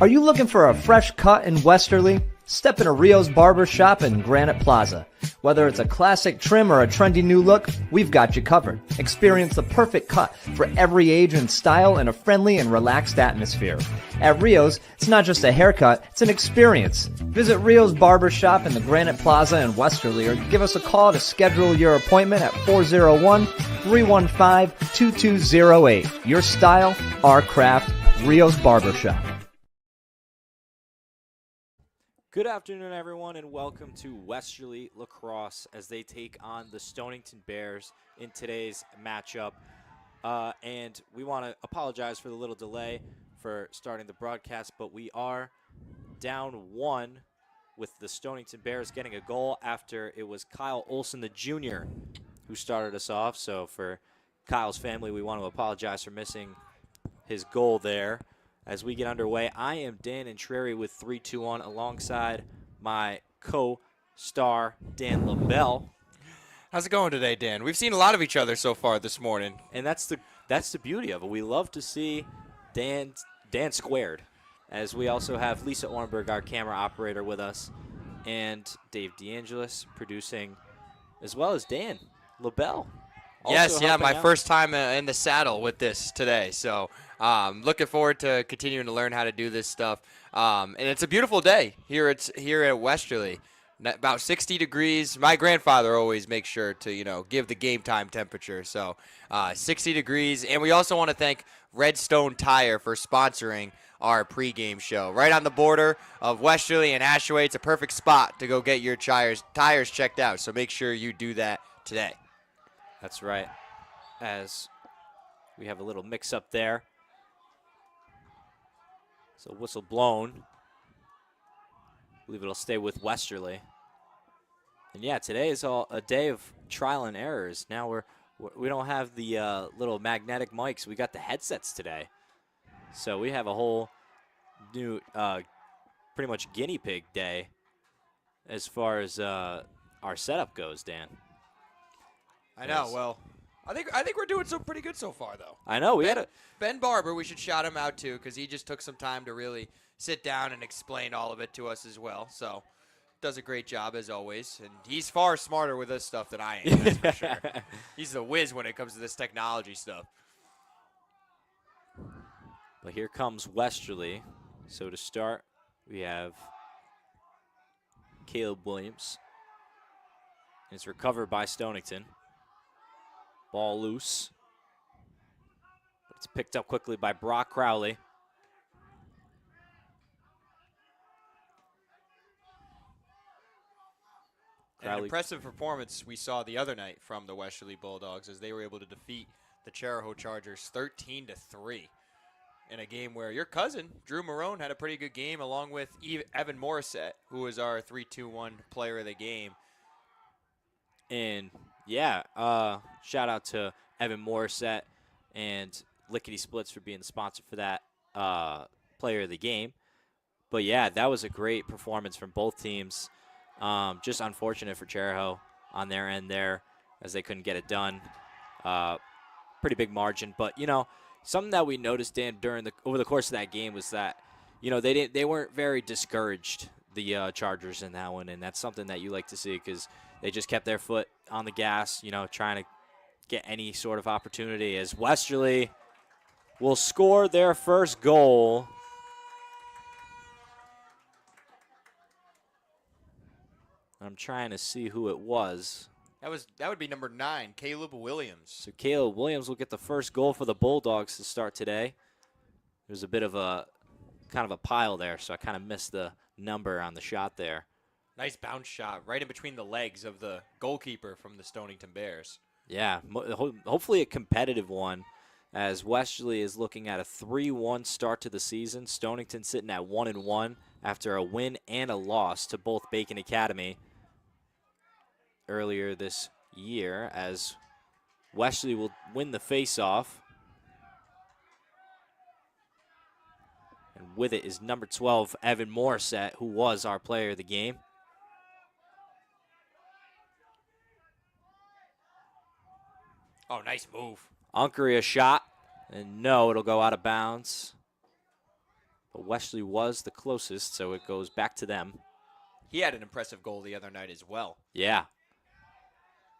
Are you looking for a fresh cut in Westerly? Step into Rio's Barber Shop in Granite Plaza. Whether it's a classic trim or a trendy new look, we've got you covered. Experience the perfect cut for every age and style in a friendly and relaxed atmosphere. At Rio's, it's not just a haircut, it's an experience. Visit Rio's Barber Shop in the Granite Plaza in Westerly or give us a call to schedule your appointment at 401-315-2208. Your style, our craft, Rio's Barber Shop. Good afternoon, everyone, and welcome to Westerly Lacrosse as they take on the Stonington Bears in today's matchup. And we want to apologize for the little delay for starting the broadcast, but we are down one with the Stonington Bears getting a goal after it was Kyle Olson, the junior, who started us off. So for Kyle's family, we want to apologize for missing his goal there. As we get underway, I am Dan Intreri with 3-2-1 alongside my co-star, Dan LaBelle. How's it going today, Dan? We've seen a lot of each other so far this morning. And that's the beauty of it. We love to see Dan squared, as we also have Lisa Ornberg, our camera operator, with us, and Dave DeAngelis producing, as well as Dan LaBelle. Yes, my first time in the saddle with this today. So looking forward to continuing to learn how to do this stuff. And it's a beautiful day here at Westerly. About 60 degrees. My grandfather always makes sure to, give the game time temperature. So 60 degrees. And we also want to thank Redstone Tire for sponsoring our pregame show. Right on the border of Westerly and Ashaway. It's a perfect spot to go get your tires checked out. So make sure you do that today. That's right, as we have a little mix-up there. So whistle blown. I believe it'll stay with Westerly. And yeah, today is a day of trial and errors. Now we don't have the little magnetic mics. We got the headsets today. So we have a whole new, pretty much guinea pig day as far as our setup goes, Dan. I know. Well, I think we're doing pretty good so far, though. I know. Ben Barber, we should shout him out, too, because he just took some time to really sit down and explain all of it to us as well. So does a great job, as always. And he's far smarter with this stuff than I am, that's for sure. He's the whiz when it comes to this technology stuff. But here comes Westerly. So to start, we have Caleb Williams. It's recovered by Stonington. Ball loose. It's picked up quickly by Brock Crowley. An impressive performance we saw the other night from the Westerly Bulldogs as they were able to defeat the Chariho Chargers 13-3 in a game where your cousin, Drew Marone, had a pretty good game along with Evan Morissette, who was our 3-2-1 player of the game. And yeah, shout out to Evan Morissette and Lickety Splits for being the sponsor for that player of the game. But yeah, that was a great performance from both teams. Just unfortunate for Chariho on their end there as they couldn't get it done. Pretty big margin, but something that we noticed, Dan, over the course of that game was that they weren't very discouraged, the Chargers, in that one, and that's something that you like to see because they just kept their foot on the gas, trying to get any sort of opportunity as Westerly will score their first goal. I'm trying to see who it was. That would be number 9, Caleb Williams. So Caleb Williams will get the first goal for the Bulldogs to start today. There's a bit of a kind of a pile there, so I kind of missed the number on the shot there. Nice bounce shot right in between the legs of the goalkeeper from the Stonington Bears. Yeah, hopefully a competitive one as Westerly is looking at a 3-1 start to the season. Stonington sitting at 1-1 after a win and a loss to both Bacon Academy earlier this year as Westerly will win the face-off. And with it is number 12, Evan Morissette, who was our player of the game. Oh, nice move. Unkery a shot, and no, it'll go out of bounds. But Westerly was the closest, so it goes back to them. He had an impressive goal the other night as well. Yeah.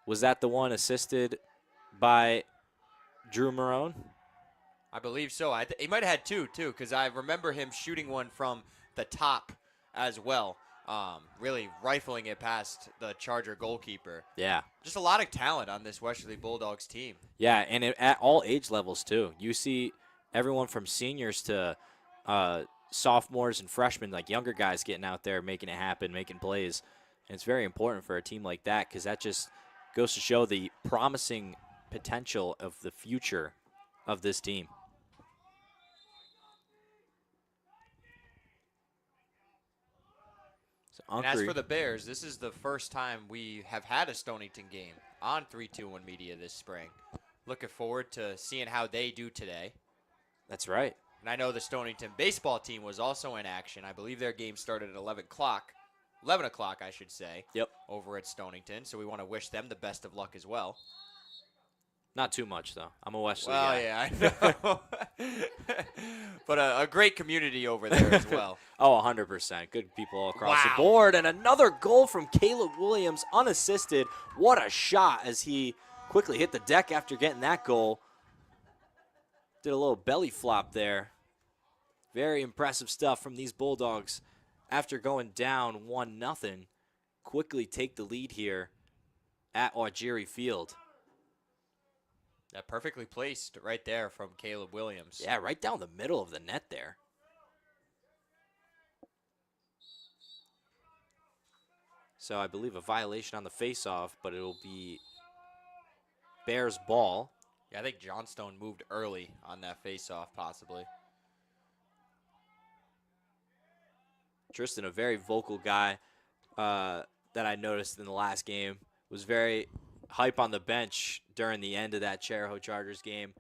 Was that the one assisted by Drew Marone? I believe so. He might have had two, too, because I remember him shooting one from the top as well, really rifling it past the Charger goalkeeper. Yeah. Just a lot of talent on this Westerly Bulldogs team. Yeah, and at all age levels, too. You see everyone from seniors to sophomores and freshmen, like younger guys getting out there, making it happen, making plays. And it's very important for a team like that because that just goes to show the promising potential of the future of this team. So and as for the Bears, this is the first time we have had a Stonington game on 321 Media this spring. Looking forward to seeing how they do today. That's right. And I know the Stonington baseball team was also in action. I believe their game started at 11 o'clock. 11 o'clock, I should say. Yep. Over at Stonington. So we want to wish them the best of luck as well. Not too much, though. I'm a Westerly guy. Yeah, I know. But a great community over there as well. Oh, 100%. Good people all across the board. And another goal from Caleb Williams, unassisted. What a shot as he quickly hit the deck after getting that goal. Did a little belly flop there. Very impressive stuff from these Bulldogs. After going down 1-0, quickly take the lead here at Algieri Field. Yeah, perfectly placed right there from Caleb Williams. Yeah, right down the middle of the net there. So I believe a violation on the faceoff, but it'll be Bears ball. Yeah, I think Johnstone moved early on that faceoff, possibly. Tristan, a very vocal guy that I noticed in the last game, was very hype on the bench during the end of that Chariho Chargers game.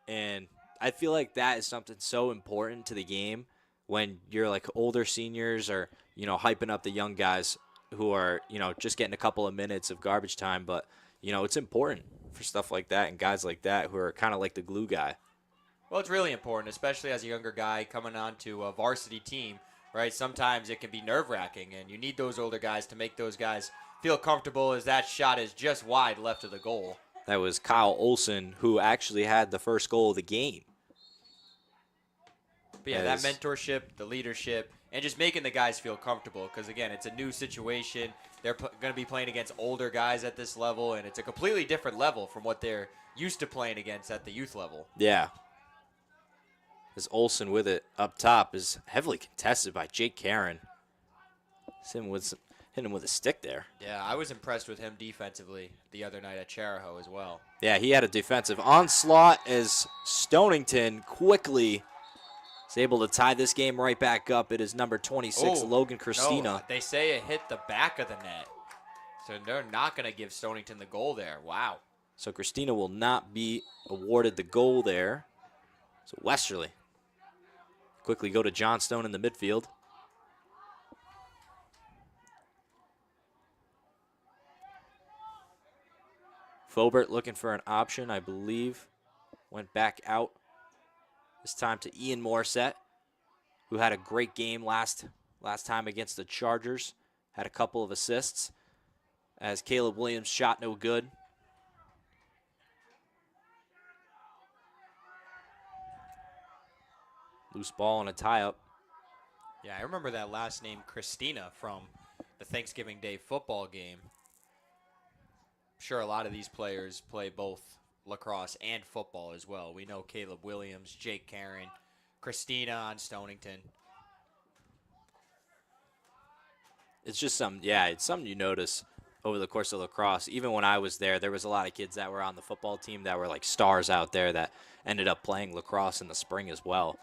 And I feel like that is something so important to the game when you're like older seniors or, hyping up the young guys who are, just getting a couple of minutes of garbage time. But, it's important for stuff like that and guys like that who are kind of like the glue guy. Well, it's really important, especially as a younger guy coming on to a varsity team, right? Sometimes it can be nerve-wracking, and you need those older guys to make those guys feel comfortable as that shot is just wide left of the goal. That was Kyle Olson, who actually had the first goal of the game. But yeah, that mentorship, the leadership, and just making the guys feel comfortable because, again, it's a new situation. They're going to be playing against older guys at this level, and it's a completely different level from what they're used to playing against at the youth level. Yeah. As Olson with it up top is heavily contested by Jake Karen. Hit him with a stick there. Yeah, I was impressed with him defensively the other night at Chariho as well. Yeah, he had a defensive onslaught as Stonington quickly is able to tie this game right back up. It is number 26, Logan Christina. No, they say it hit the back of the net. So they're not going to give Stonington the goal there. Wow. So Christina will not be awarded the goal there. So Westerly quickly go to Johnstone in the midfield. Fobert looking for an option, I believe. Went back out. This time to Ian Morissette, who had a great game last time against the Chargers. Had a couple of assists. As Caleb Williams shot no good. Loose ball and a tie-up. Yeah, I remember that last name, Christina, from the Thanksgiving Day football game. I'm sure a lot of these players play both lacrosse and football as well. We know Caleb Williams, Jake Karen, Christina on Stonington. It's just it's something you notice over the course of lacrosse. Even when I was there was a lot of kids that were on the football team that were like stars out there that ended up playing lacrosse in the spring as well.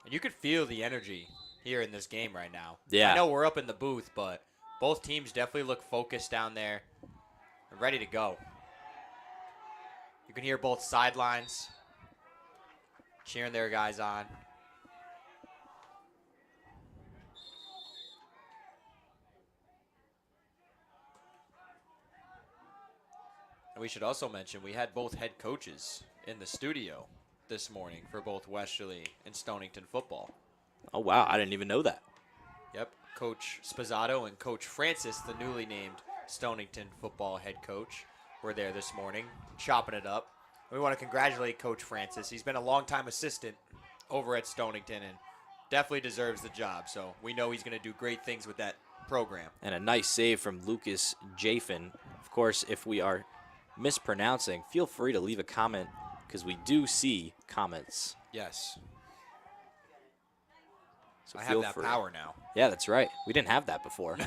And you could feel the energy here in this game right now. Yeah. I know we're up in the booth, but both teams definitely look focused down there and ready to go. You can hear both sidelines cheering their guys on. And we should also mention we had both head coaches in the studio this morning for both Westerly and Stonington football. Oh, wow. I didn't even know that. Yep. Coach Spazzato and Coach Francis, the newly named Stonington football head coach, were there this morning, chopping it up. We want to congratulate Coach Francis. He's been a longtime assistant over at Stonington and definitely deserves the job. So we know he's going to do great things with that program. And a nice save from Lucas Jafin. Of course, if we are mispronouncing, feel free to leave a comment because we do see comments. Yes. So I feel have that free. power now. Yeah, that's right. We didn't have that before.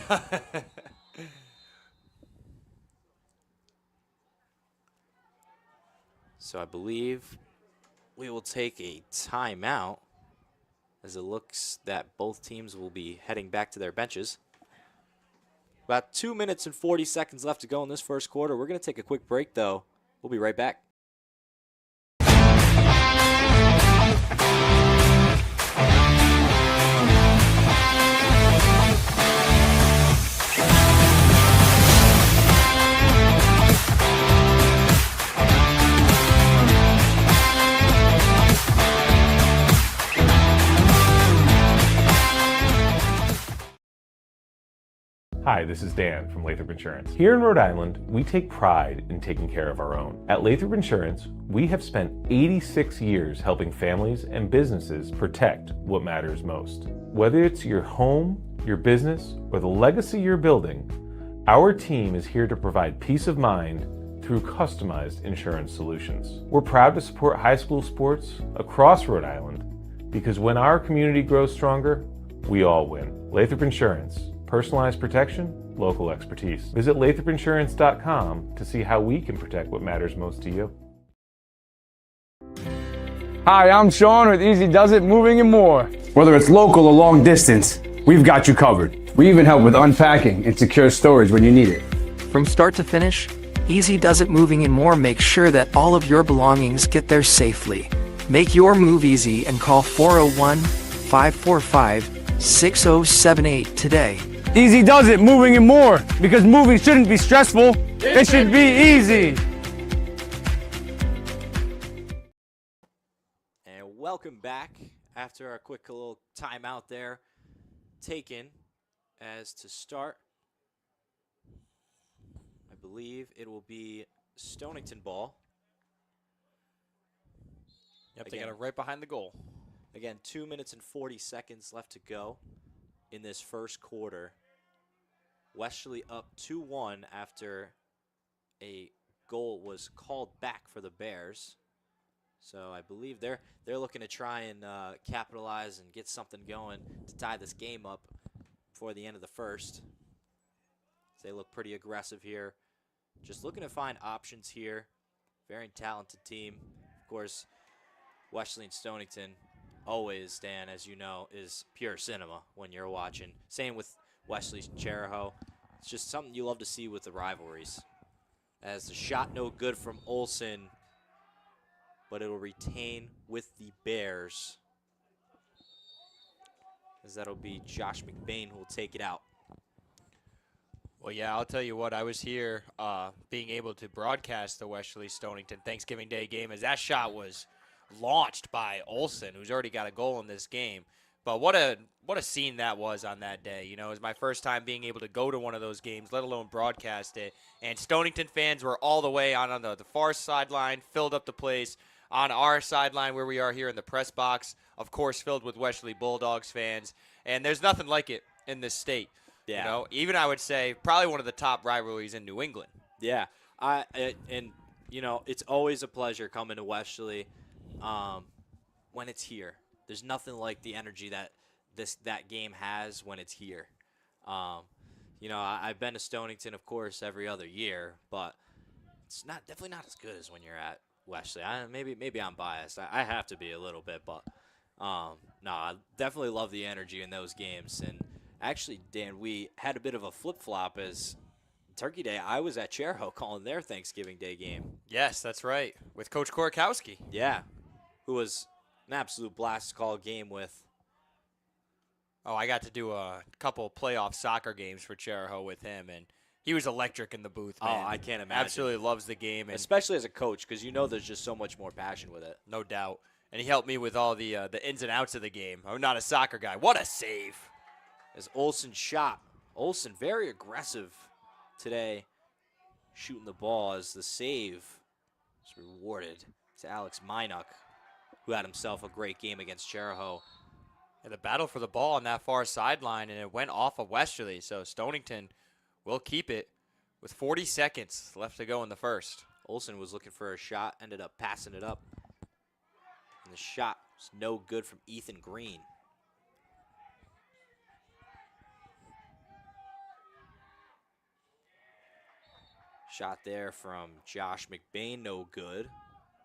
So I believe we will take a timeout as it looks that both teams will be heading back to their benches. About 2 minutes and 40 seconds left to go in this first quarter. We're going to take a quick break, though. We'll be right back. Hi, this is Dan from Lathrop Insurance. Here in Rhode Island, we take pride in taking care of our own. At Lathrop Insurance, we have spent 86 years helping families and businesses protect what matters most. Whether it's your home, your business, or the legacy you're building, our team is here to provide peace of mind through customized insurance solutions. We're proud to support high school sports across Rhode Island because when our community grows stronger, we all win. Lathrop Insurance. Personalized protection, local expertise. Visit lathropinsurance.com to see how we can protect what matters most to you. Hi, I'm Sean with Easy Does It Moving and More. Whether it's local or long distance, we've got you covered. We even help with unpacking and secure storage when you need it. From start to finish, Easy Does It Moving and More makes sure that all of your belongings get there safely. Make your move easy and call 401-545-6078 today. Easy Does It Moving and More, because moving shouldn't be stressful, it should be easy. And welcome back after our quick little timeout there taken. As to start, I believe it will be Stonington ball. Yep, they got it right behind the goal. Again, 2 minutes and 40 seconds left to go in this first quarter. Westerly up 2-1 after a goal was called back for the Bears. So I believe they're looking to try and capitalize and get something going to tie this game up before the end of the first. They look pretty aggressive here. Just looking to find options here. Very talented team. Of course, Westerly and Stonington always, Dan, as you know, is pure cinema when you're watching. Same with Wesley's Cherahoe. It's just something you love to see with the rivalries. As the shot no good from Olsen, but it will retain with the Bears. As that'll be Josh McBain who will take it out. Well, yeah, I'll tell you what. I was here being able to broadcast the Westerly Stonington Thanksgiving Day game as that shot was launched by Olsen, who's already got a goal in this game. But what a scene that was on that day. You know, it was my first time being able to go to one of those games, let alone broadcast it. And Stonington fans were all the way on the far sideline, filled up the place. On our sideline where we are here in the press box, of course, filled with Westerly Bulldogs fans. And there's nothing like it in this state. Yeah. You know, even I would say probably one of the top rivalries in New England. Yeah. And, you know, it's always a pleasure coming to Westerly when it's here. There's nothing like the energy that that game has when it's here. You know, I've been to Stonington, of course, every other year, but it's definitely not as good as when you're at Westerly. Maybe I'm biased. I have to be a little bit, but no, I definitely love the energy in those games. And actually, Dan, we had a bit of a flip-flop as Turkey Day. I was at Cherahoe calling their Thanksgiving Day game. Yes, that's right, with Coach Korokowski. Yeah, who was an absolute blast to call a game with. Oh, I got to do a couple playoff soccer games for Cherahoe with him, and He was electric in the booth, man. Oh, I can't imagine. Absolutely loves the game, and especially as a coach, because you know there's just so much more passion with it. no doubt. And he helped me with all the ins and outs of the game. I'm not a soccer guy. What a save. As Olsen shot. Olsen very aggressive today, shooting the ball as the save is rewarded to Alex Minuk, who had himself a great game against Cheraho. And the battle for the ball on that far sideline, and it went off of Westerly. So Stonington will keep it with 40 seconds left to go in the first. Olsen was looking for a shot, ended up passing it up. And the shot was no good from Ethan Green. Shot there from Josh McBain, no good,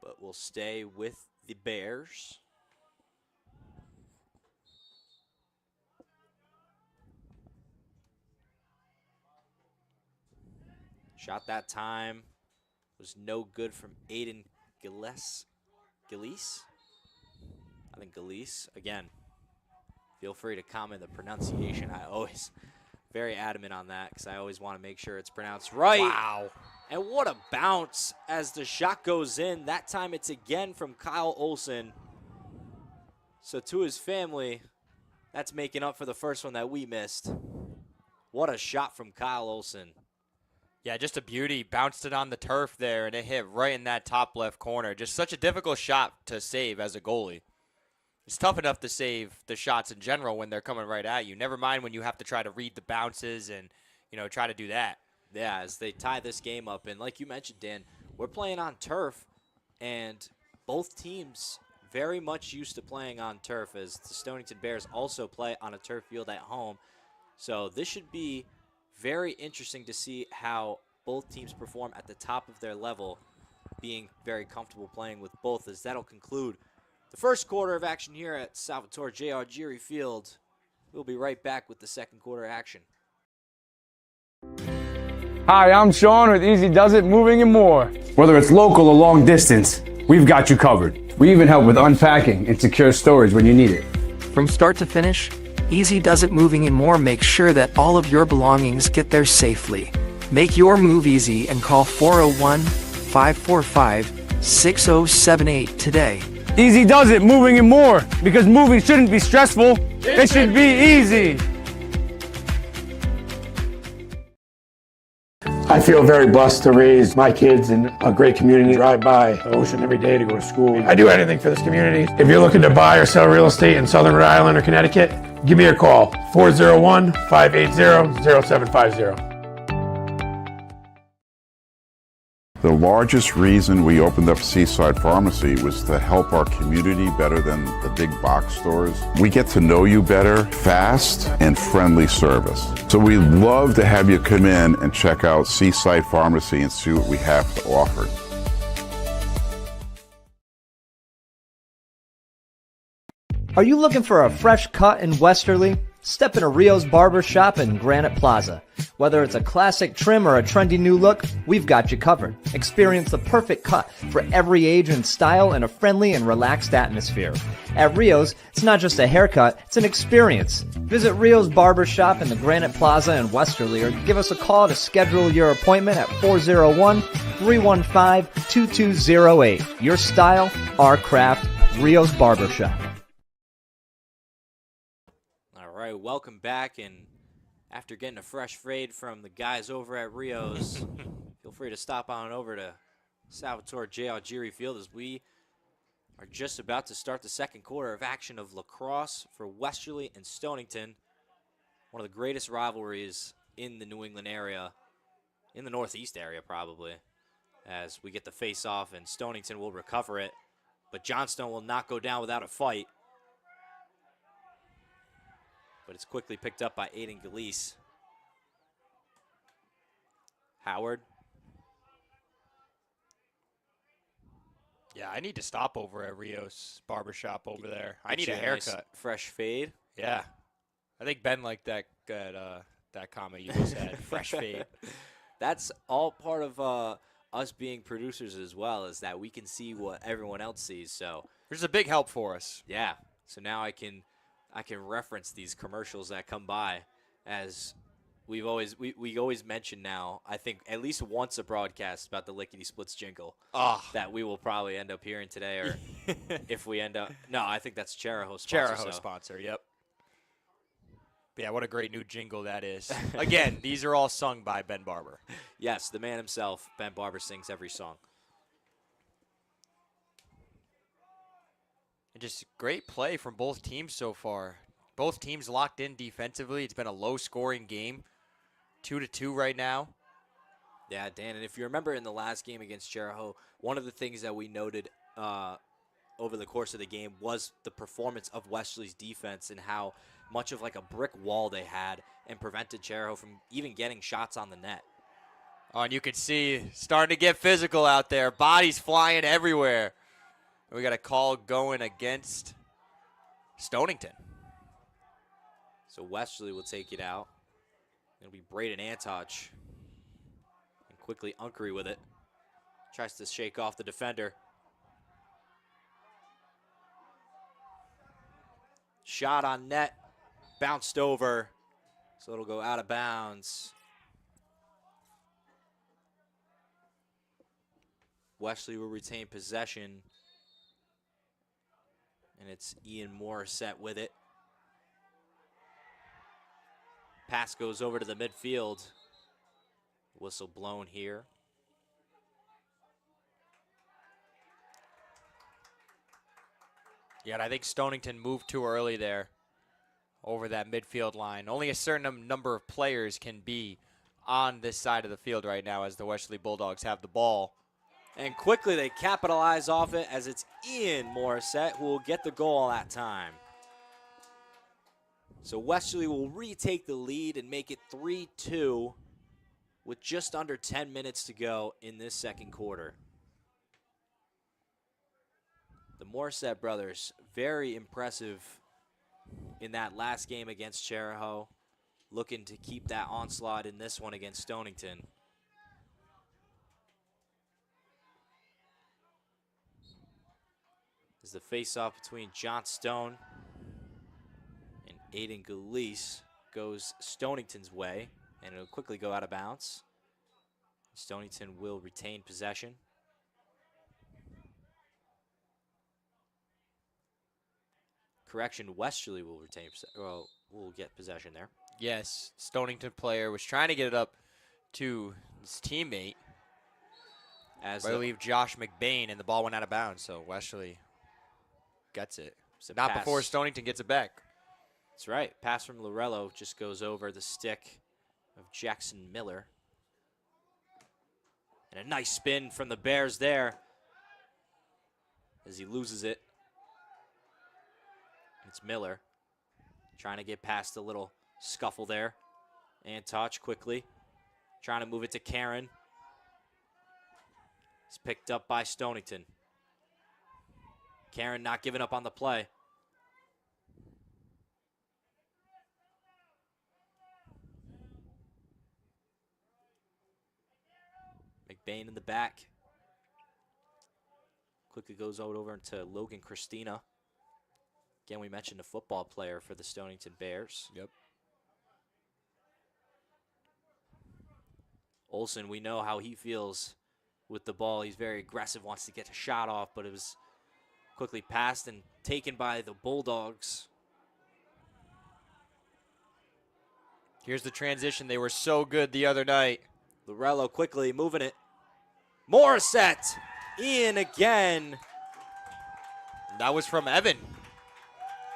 but we'll stay with the Bears. Shot that time was no good from Aiden Gilles. I think Gilles. Again, feel free to comment the pronunciation. I always very adamant on that because I always want to make sure it's pronounced right. Wow. And what a bounce as the shot goes in. That time it's again from Kyle Olsen. So to his family, that's making up for the first one that we missed. What a shot from Kyle Olsen. Yeah, just a beauty. Bounced it on the turf there, and it hit right in that top left corner. Just such a difficult shot to save as a goalie. It's tough enough to save the shots in general when they're coming right at you. Never mind when you have to try to read the bounces and, try to do that. Yeah, as they tie this game up. And like you mentioned, Dan, we're playing on turf, and both teams very much used to playing on turf, as the Stonington Bears also play on a turf field at home. So this should be very interesting to see how both teams perform at the top of their level, being very comfortable playing with both, as that'll conclude the first quarter of action here at Salvatore J.R. Geary Field. We'll be right back with the second quarter action. Hi, I'm Sean with Easy Does It Moving and More. Whether it's local or long distance, we've got you covered. We even help with unpacking and secure storage when you need it. From start to finish, Easy Does It Moving and More makes sure that all of your belongings get there safely. Make your move easy and call 401-545-6078 today. Easy Does It Moving and More, because moving shouldn't be stressful. It should be easy. I feel very blessed to raise my kids in a great community. Drive by the ocean every day to go to school. I do anything for this community. If you're looking to buy or sell real estate in Southern Rhode Island or Connecticut, give me a call, 401-580-0750. The largest reason we opened up Seaside Pharmacy was to help our community better than the big box stores. We get to know you better, fast and friendly service. So we'd love to have you come in and check out Seaside Pharmacy and see what we have to offer. Are you looking for a fresh cut in Westerly? Step into Rio's Barber Shop in Granite Plaza. Whether it's a classic trim or a trendy new look, we've got you covered. Experience the perfect cut for every age and style in a friendly and relaxed atmosphere. At Rio's, it's not just a haircut, it's an experience. Visit Rio's Barber Shop in the Granite Plaza in Westerly, or give us a call to schedule your appointment at 401-315-2208. Your style, our craft, Rio's Barber Shop. All right, welcome back, and after getting a fresh fade from the guys over at Rio's, feel free to stop on over to Salvatore J.R. Geary Field, as we are just about to start the second quarter of action of lacrosse for Westerly and Stonington, one of the greatest rivalries in the New England area, in the Northeast area probably, as we get the face-off, and Stonington will recover it, but Johnstone will not go down without a fight. But it's quickly picked up by Aiden Gilles. Howard. Yeah, I need to stop over at Rio's barbershop over there. I need a Nice haircut. fresh fade. Yeah. I think Ben liked that comment you just had. Fresh fade. That's all part of us being producers as well, is that we can see what everyone else sees. So There's a big help for us. yeah. So now I can reference these commercials that come by, as we always mention now, I think at least once a broadcast about the Lickety Splits jingle that we will probably end up hearing today, or if we end up. No, I think that's Charahoe's sponsor. Charahoe sponsor, yep. But yeah, what a great new jingle that is. Again, these are all sung by Ben Barber. Yes, the man himself, Ben Barber, sings every song. And just great play from both teams so far. Both teams locked in defensively. It's been a low-scoring game. 2-2 right now. Yeah, Dan, and if you remember in the last game against Charahoe, one of the things that we noted over the course of the game was the performance of Westerly's defense and how much of like a brick wall they had and prevented Charahoe from even getting shots on the net. Oh, and you can see starting to get physical out there. Bodies flying everywhere. We got a call going against Stonington. So Westerly will take it out. It'll be Braden Antoch. And quickly Unkery with it. Tries to shake off the defender. Shot on net. Bounced over. So it'll go out of bounds. Westerly will retain possession. And it's Ian Morissette with it. Pass goes over to the midfield. Whistle blown here. Yeah, and I think Stonington moved too early there over that midfield line. Only a certain number of players can be on this side of the field right now as the Westerly Bulldogs have the ball. And quickly they capitalize off it as it's Ian Morissette who will get the goal that time. So Westerly will retake the lead and make it 3-2 with just under 10 minutes to go in this second quarter. The Morissette brothers, very impressive in that last game against Charahoe, looking to keep that onslaught in this one against Stonington. As the face-off between John Stone and Aiden Galise goes Stonington's way, and it'll quickly go out of bounds. Stonington will retain possession. Correction, Westerly will retain, will get possession there. Yes, Stonington player was trying to get it up to his teammate, as I believe Josh McBain, and the ball went out of bounds, so Westerly gets it. Not pass. Before Stonington gets it back. That's right. Pass from Lorello just goes over the stick of Jackson Miller. And a nice spin from the Bears there as he loses it. It's Miller trying to get past the little scuffle there. Antoch quickly trying to move it to Karen. It's picked up by Stonington. Karen not giving up on the play. McBain in the back. Quickly goes over to Logan Christina. Again, we mentioned a football player for the Stonington Bears. Yep. Olsen, we know how he feels with the ball. He's very aggressive, wants to get a shot off, but it was quickly passed and taken by the Bulldogs. Here's the transition. They were so good the other night. Lorello quickly moving it. Morissette, Ian again. That was from Evan.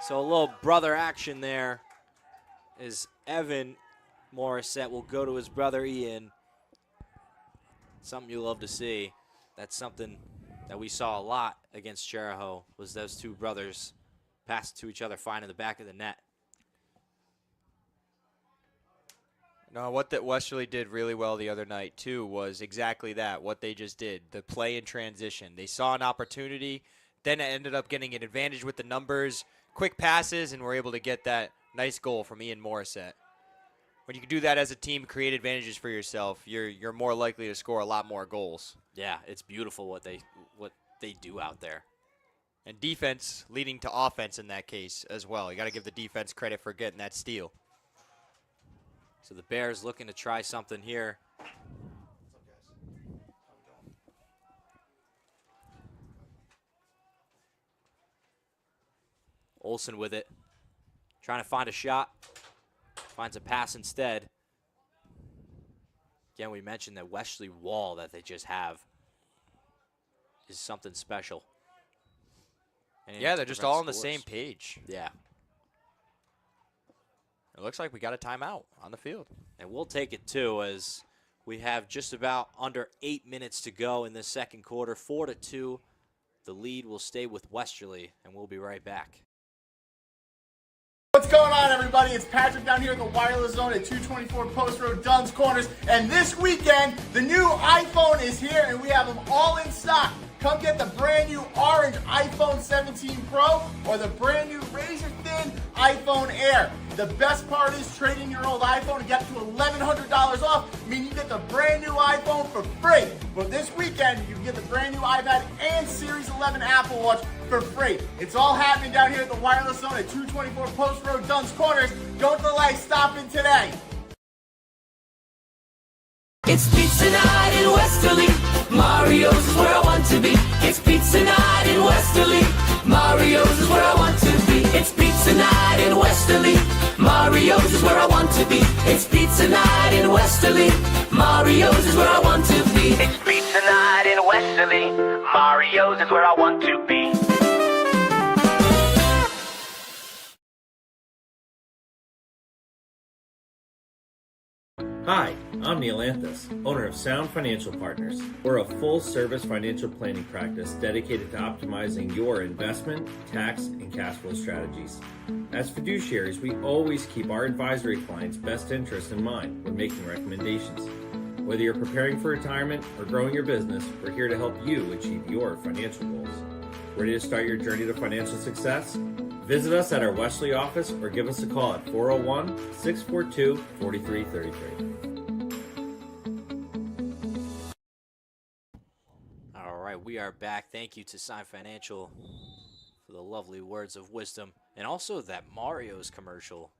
So a little brother action there as Evan Morissette will go to his brother Ian. Something you love to see. That's something that we saw a lot against Charahoe, was those two brothers pass to each other fine in the back of the net. No, what that Westerly did really well the other night, too, was exactly that, what they just did, the play in transition. They saw an opportunity, then it ended up getting an advantage with the numbers, quick passes, and were able to get that nice goal from Ian Morissette. When you can do that as a team, create advantages for yourself, you're more likely to score a lot more goals. Yeah, it's beautiful what they do out there. And defense leading to offense in that case as well. You got to give the defense credit for getting that steal. So the Bears looking to try something here. Olsen with it. Trying to find a shot. Finds a pass instead. Again, we mentioned that Westerly wall that they just have is something special. And Yeah, they're just all on the same page. Yeah. It looks like we got a timeout on the field. And we'll take it, too, as we have just about under 8 minutes to go in this second quarter. 4-2. The lead will stay with Westerly, and we'll be right back. What's going on, everybody? It's Patrick down here in the wireless zone at 224 Post Road, Dunn's Corners. And this weekend, the new iPhone is here, and we have them all in stock. Come get the brand new orange iPhone 17 Pro or the brand new razor thin iPhone Air. The best part is trading your old iPhone and get up to $1,100 off, meaning you get the brand new iPhone for free. But this weekend, you can get the brand new iPad and Series 11 Apple Watch for free. It's all happening down here at the wireless zone at 224 Post Road, Dunn's Corners. Don't delay, stop in today. It's pizza night in Westerly. Mario's is where I want to be. It's pizza night in Westerly. Mario's is where I want to be. It's pizza night in Westerly. Mario's is where I want to be. It's pizza night in Westerly. Mario's is where I want to be. It's pizza night in Westerly. Mario's is where I want to be. Hi, I'm Neil Anthus, owner of Sound Financial Partners. We're a full-service financial planning practice dedicated to optimizing your investment, tax, and cash flow strategies. As fiduciaries, we always keep our advisory clients' best interests in mind when making recommendations. Whether you're preparing for retirement or growing your business, we're here to help you achieve your financial goals. Ready to start your journey to financial success? Visit us at our Westerly office or give us a call at 401-642-4333. All right, we are back. Thank you to Sign Financial for the lovely words of wisdom. And also that Mario's commercial.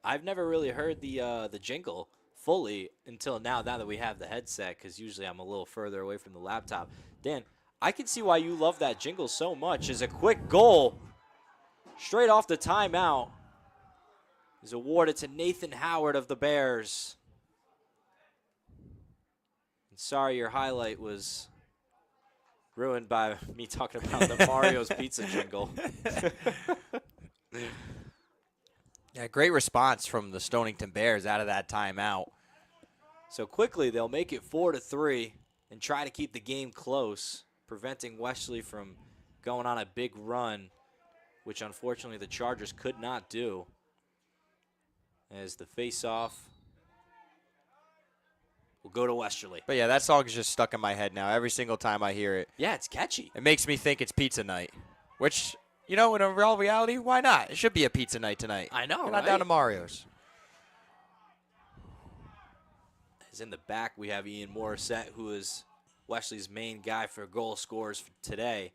I've never really heard the jingle fully until now that we have the headset, because usually I'm a little further away from the laptop. Dan, I can see why you love that jingle so much. As a quick goal straight off the timeout is awarded to Nathan Howard of the Bears. And sorry your highlight was ruined by me talking about the Mario's pizza jingle. Yeah, great response from the Stonington Bears out of that timeout. So quickly they'll make it 4-3 and try to keep the game close, preventing Westerly from going on a big run, which unfortunately the Chargers could not do. As the face-off will go to Westerly. But yeah, that song is just stuck in my head now. Every single time I hear it, Yeah, it's catchy. it makes me think it's pizza night. Which, you know, in all reality, why not? It should be a pizza night tonight. I know, We're not right? down to Mario's. As in the back, we have Ian Morissette, who is Wesley's main guy for goal scorers today.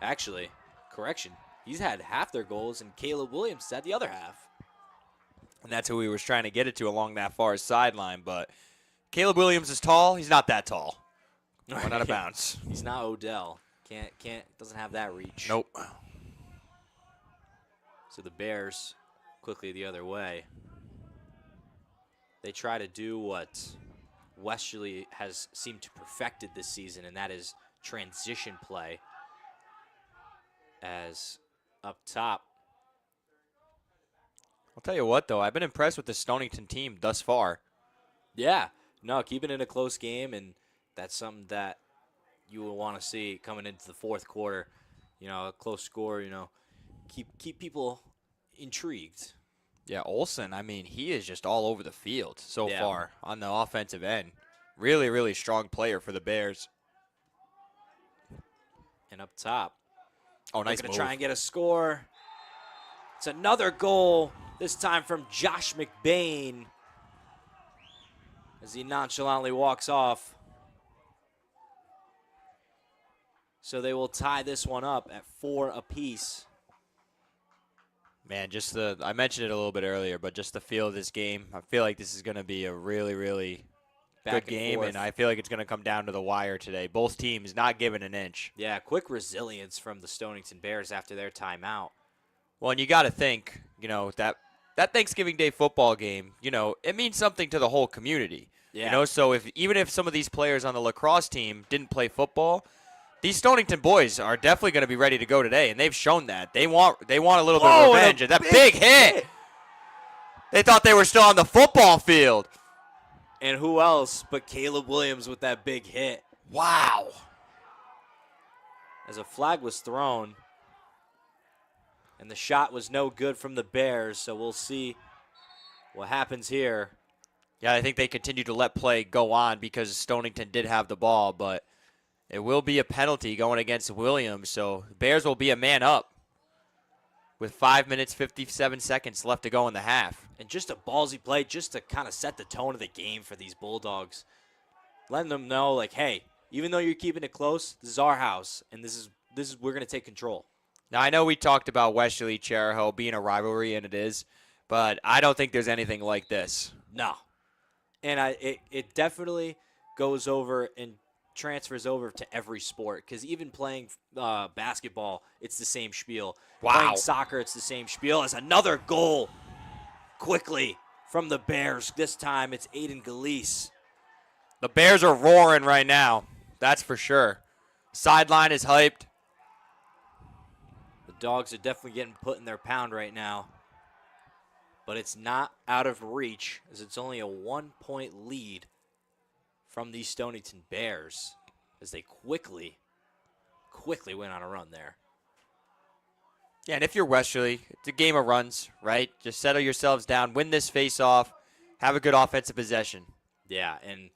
Actually, correction, he's had half their goals, and Caleb Williams had the other half. And that's who we was trying to get it to along that far sideline. But Caleb Williams is tall. He's not that tall. Went out of bounds. He's not Odell. Doesn't have that reach. Nope. So the Bears quickly the other way. They try to do what Westerly has seemed to perfected this season, and that is transition play. As up top, I'll tell you what, though. I've been impressed with the Stonington team thus far. yeah, no, keeping it a close game, and that's something that you will want to see coming into the fourth quarter. You know, a close score, you know, keep people intrigued. Yeah, Olsen, I mean, he is just all over the field so Yeah. far on the offensive end. Really, really strong player for the Bears. And up top, Oh, nice going move. to try and get a score. It's another goal, this time from Josh McBain, as he nonchalantly walks off. So they will tie this one up at 4 apiece. Man, I mentioned it a little bit earlier, but just the feel of this game, I feel like this is going to be a really, really good game, and I feel like it's going to come down to the wire today. Both teams not giving an inch. Yeah, quick resilience from the Stonington Bears after their timeout. Well, and you got to think, that Thanksgiving Day football game, it means something to the whole community. Yeah. So even if some of these players on the lacrosse team didn't play football, these Stonington boys are definitely going to be ready to go today, and they've shown that. They want a little bit of revenge. And that big hit! They thought they were still on the football field. And who else but Caleb Williams with that big hit? Wow. As a flag was thrown, and the shot was no good from the Bears, so we'll see what happens here. Yeah, I think they continue to let play go on because Stonington did have the ball, but it will be a penalty going against Williams, so the Bears will be a man up with 5 minutes, 57 seconds left to go in the half. And just a ballsy play just to kind of set the tone of the game for these Bulldogs. Letting them know, like, hey, even though you're keeping it close, this is our house, and this is we're going to take control. Now, I know we talked about Westerly Chariho being a rivalry, and it is, but I don't think there's anything like this. No. And it definitely goes over and transfers over to every sport, because even playing basketball, it's the same spiel. Wow. Playing soccer, it's the same spiel. As another goal quickly from the Bears. This time it's Aiden Galeese. The Bears are roaring right now. That's for sure. Sideline is hyped. The Dogs are definitely getting put in their pound right now. But it's not out of reach, as it's only a 1-point lead from these Stonington Bears, as they quickly went on a run there. Yeah, and if you're Westerly, it's a game of runs, right? Just settle yourselves down, win this face-off, have a good offensive possession. Yeah, and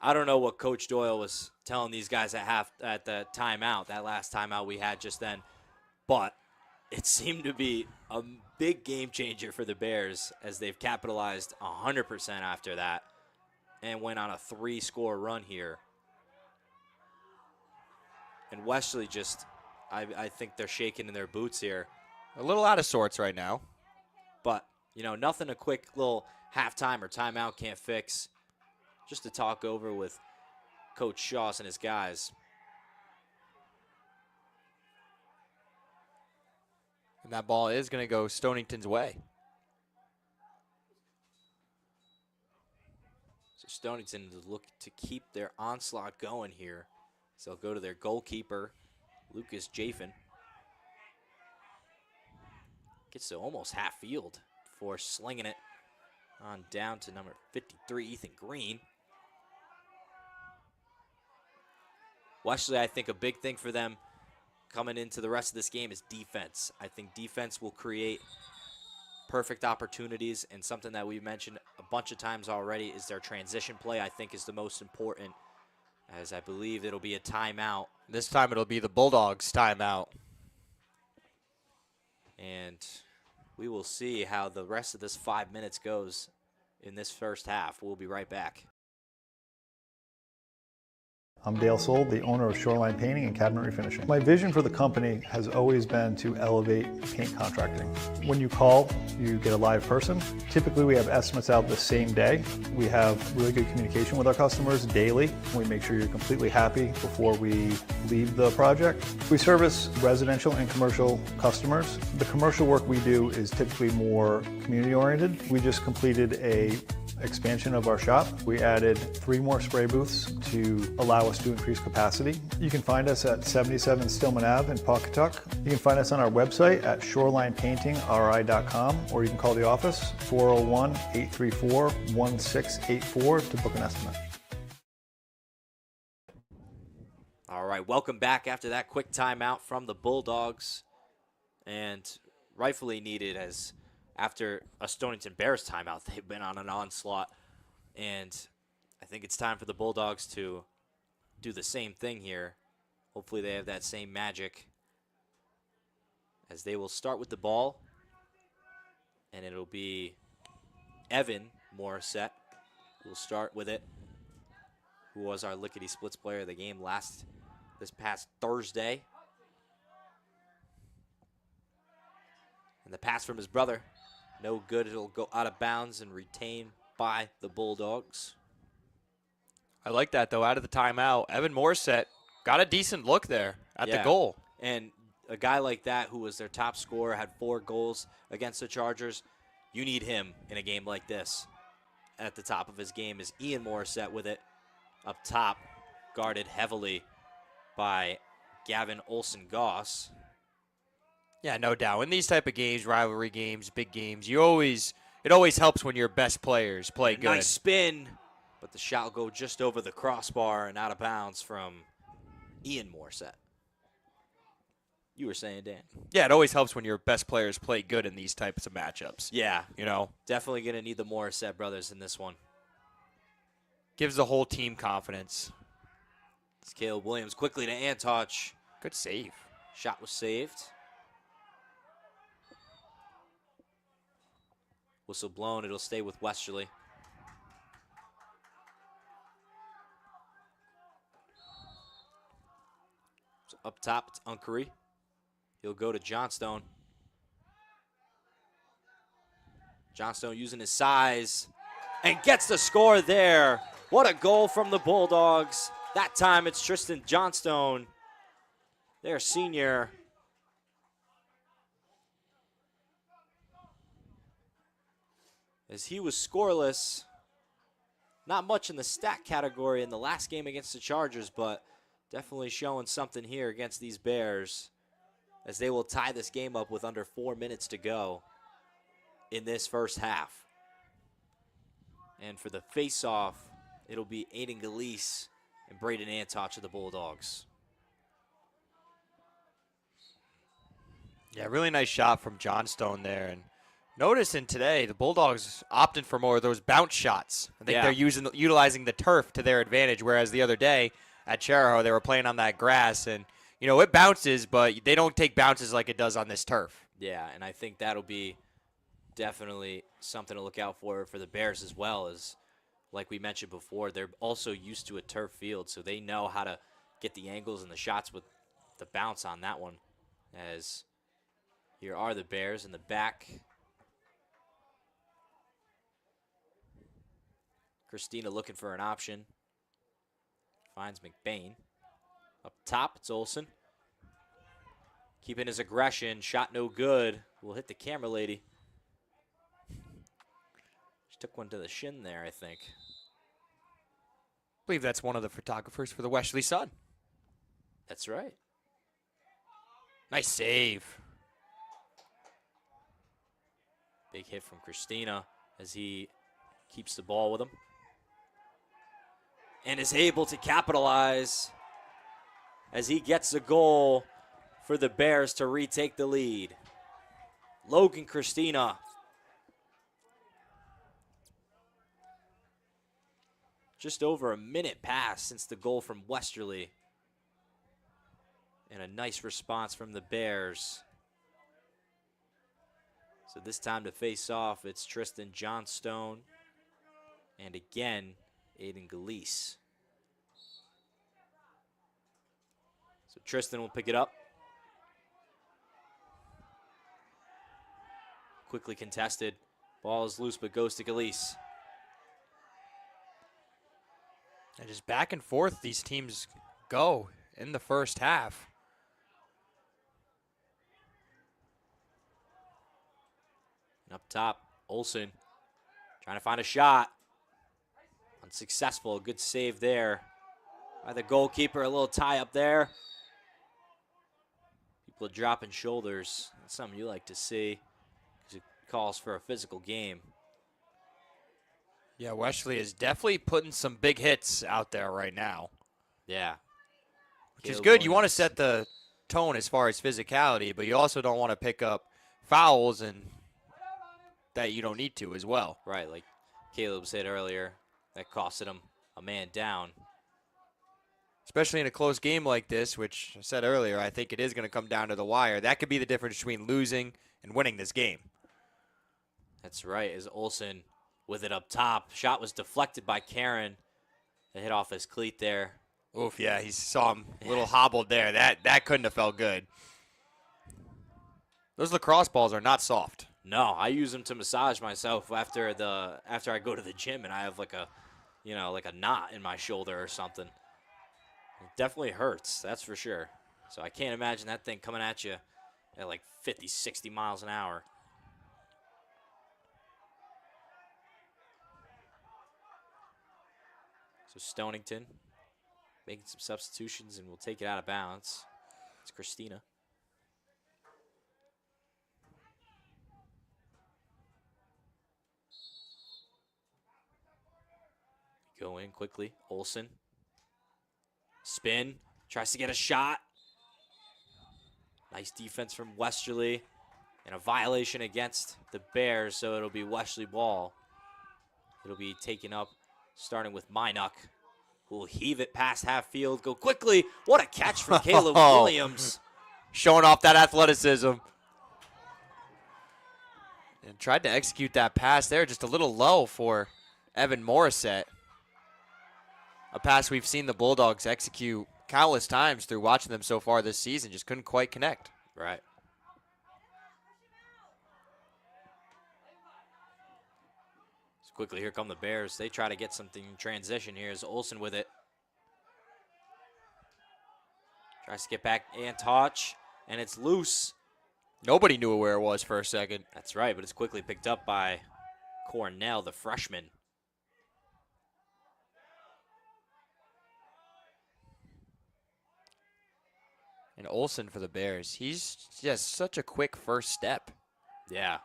I don't know what Coach Doyle was telling these guys at the timeout, that last timeout we had just then, but it seemed to be a big game changer for the Bears, as they've capitalized 100% after that and went on a 3-score run here. And Westerly just, I think they're shaking in their boots here. A little out of sorts right now. But, nothing a quick little halftime or timeout can't fix. Just to talk over with Coach Shaws and his guys. And that ball is going to go Stonington's way. So Stonington look to keep their onslaught going here. So they'll go to their goalkeeper, Lucas Jafin. Gets to almost half field before slinging it on down to number 53, Ethan Green. Westerly, I think a big thing for them coming into the rest of this game is defense. I think defense will create perfect opportunities, and something that we've mentioned a bunch of times already is their transition play, I think, is the most important, as I believe it'll be a timeout. This time it'll be the Bulldogs' timeout. And we will see how the rest of this 5 minutes goes in this first half. We'll be right back. I'm Dale Sold, the owner of Shoreline Painting and Cabinet Refinishing. My vision for the company has always been to elevate paint contracting. When you call, you get a live person. Typically, we have estimates out the same day. We have really good communication with our customers daily. We make sure you're completely happy before we leave the project. We service residential and commercial customers. The commercial work we do is typically more community-oriented. We just completed a expansion of our shop. We added 3 more spray booths to allow us to increase capacity. You can find us at 77 Stillman Ave in Pawcatuck. You can find us on our website at shorelinepaintingri.com, or you can call the office 401-834-1684 to book an estimate. All right, welcome back after that quick timeout from the Bulldogs, and rightfully needed, as after a Stonington Bears timeout, they've been on an onslaught, and I think it's time for the Bulldogs to do the same thing here. Hopefully they have that same magic, as they will start with the ball, and it'll be Evan Morissette who will start with it, who was our Lickety Splits player of the game this past Thursday. And And the pass from his brother. No good. It'll go out of bounds and retained by the Bulldogs. I like that, though. Out of the timeout, Evan Morissette got a decent look there at the goal. And a guy like that who was their top scorer, had 4 goals against the Chargers, you need him in a game like this. At the top of his game is Ian Morissette with it up top, guarded heavily by Gavin Olsen-Goss. Yeah, no doubt. In these type of games, rivalry games, big games, it always helps when your best players play good. Nice spin, but the shot will go just over the crossbar and out of bounds from Ian Morissette. You were saying, Dan? Yeah, it always helps when your best players play good in these types of matchups. Yeah. You know? Definitely going to need the Morissette brothers in this one. Gives the whole team confidence. It's Caleb Williams quickly to Antoch. Good save. Shot was saved. Whistle blown. It'll stay with Westerly. So up top, it's Unckery. He'll go to Johnstone. Johnstone using his size and gets the score there. What a goal from the Bulldogs. That time it's Tristan Johnstone, their senior. As he was scoreless. Not much in the stat category in the last game against the Chargers, but definitely showing something here against these Bears, as they will tie this game up with under 4 minutes to go in this first half. And for the face-off, it'll be Aiden Galeese and Braden Antoch of the Bulldogs. Yeah, really nice shot from Johnstone there. And noticing today, the Bulldogs opting for more of those bounce shots. I think they're utilizing the turf to their advantage, whereas the other day at Chariho, they were playing on that grass. And, you know, it bounces, but they don't take bounces like it does on this turf. Yeah, and I think that'll be definitely something to look out for the Bears as well. As, like we mentioned before, they're also used to a turf field, so they know how to get the angles and the shots with the bounce on that one. As here are the Bears in the back. Christina looking for an option. Finds McBain. Up top, it's Olsen. Keeping his aggression. Shot no good. Will hit the camera lady. She took one to the shin there, I think. I believe that's one of the photographers for the Westerly Sun. That's right. Nice save. Big hit from Christina as he keeps the ball with him. And is able to capitalize as he gets the goal for the Bears to retake the lead. Logan Christina. Just over a minute passed since the goal from Westerly. And a nice response from the Bears. So this time to face off, it's Tristan Johnstone. And again, Aiden Galeese. So Tristan will pick it up. Quickly contested. Ball is loose, but goes to Galeese. And just back and forth these teams go in the first half. And up top, Olsen trying to find a shot. Unsuccessful. Good save there by the goalkeeper. A little tie up there. People are dropping shoulders. That's something you like to see because it calls for a physical game. Yeah, Westerly is definitely putting some big hits out there right now. Yeah. Which is good. You want to set the tone as far as physicality, but you also don't want to pick up fouls and that you don't need to as well. Right, like Caleb said earlier, that costed him a man down. Especially in a close game like this, which I said earlier, I think it is going to come down to the wire. That could be the difference between losing and winning this game. That's right, as Olsen with it up top. Shot was deflected by Karen. It hit off his cleat there. Oof, yeah, he saw him a little hobbled there. That couldn't have felt good. Those lacrosse balls are not soft. No, I use them to massage myself after I go to the gym and I have like a knot in my shoulder or something. It definitely hurts, that's for sure. So I can't imagine that thing coming at you at like 50, 60 miles an hour. So Stonington making some substitutions, and we'll take it out of bounds. It's Christina. Go in quickly. Olsen. Spin. Tries to get a shot. Nice defense from Westerly. And a violation against the Bears, so it'll be Westerly ball. It'll be taken up starting with Minuk, who will heave it past half field. Go quickly. What a catch from Caleb Williams. Showing off that athleticism. And tried to execute that pass there, just a little low for Evan Morissette. A pass we've seen the Bulldogs execute countless times through watching them so far this season. Just couldn't quite connect. Right. So quickly, here come the Bears. They try to get something in transition. Here's Olsen with it. Tries to get back and touch, and it's loose. Nobody knew where it was for a second. That's right, but it's quickly picked up by Cornell, the freshman. And Olsen for the Bears. He's just such a quick first step. Yeah.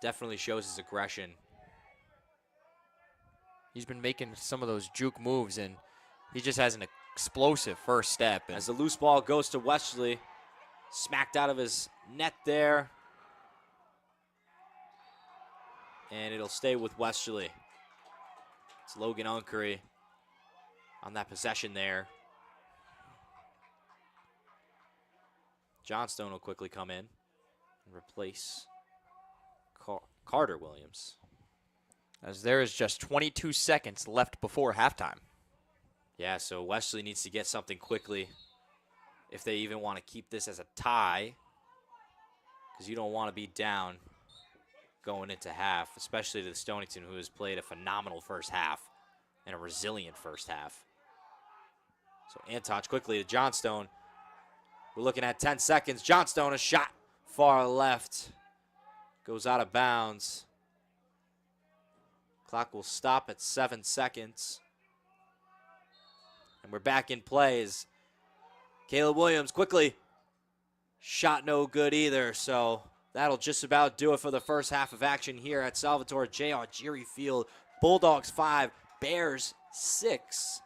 Definitely shows his aggression. He's been making some of those juke moves, and he just has an explosive first step. And as the loose ball goes to Westerly, smacked out of his net there. And it'll stay with Westerly. It's Logan Unckery on that possession there. Johnstone will quickly come in and replace Carter Williams. As there is just 22 seconds left before halftime. Yeah, so Westerly needs to get something quickly if they even want to keep this as a tie, because you don't want to be down going into half, especially to the Stonington, who has played a phenomenal first half and a resilient first half. So Antoch quickly to Johnstone. We're looking at 10 seconds. Johnstone, a shot far left. Goes out of bounds. Clock will stop at 7 seconds. And we're back in play as Caleb Williams quickly. Shot no good either, so that'll just about do it for the first half of action here at Salvatore J. Argieri Field. Bulldogs 5, Bears 6.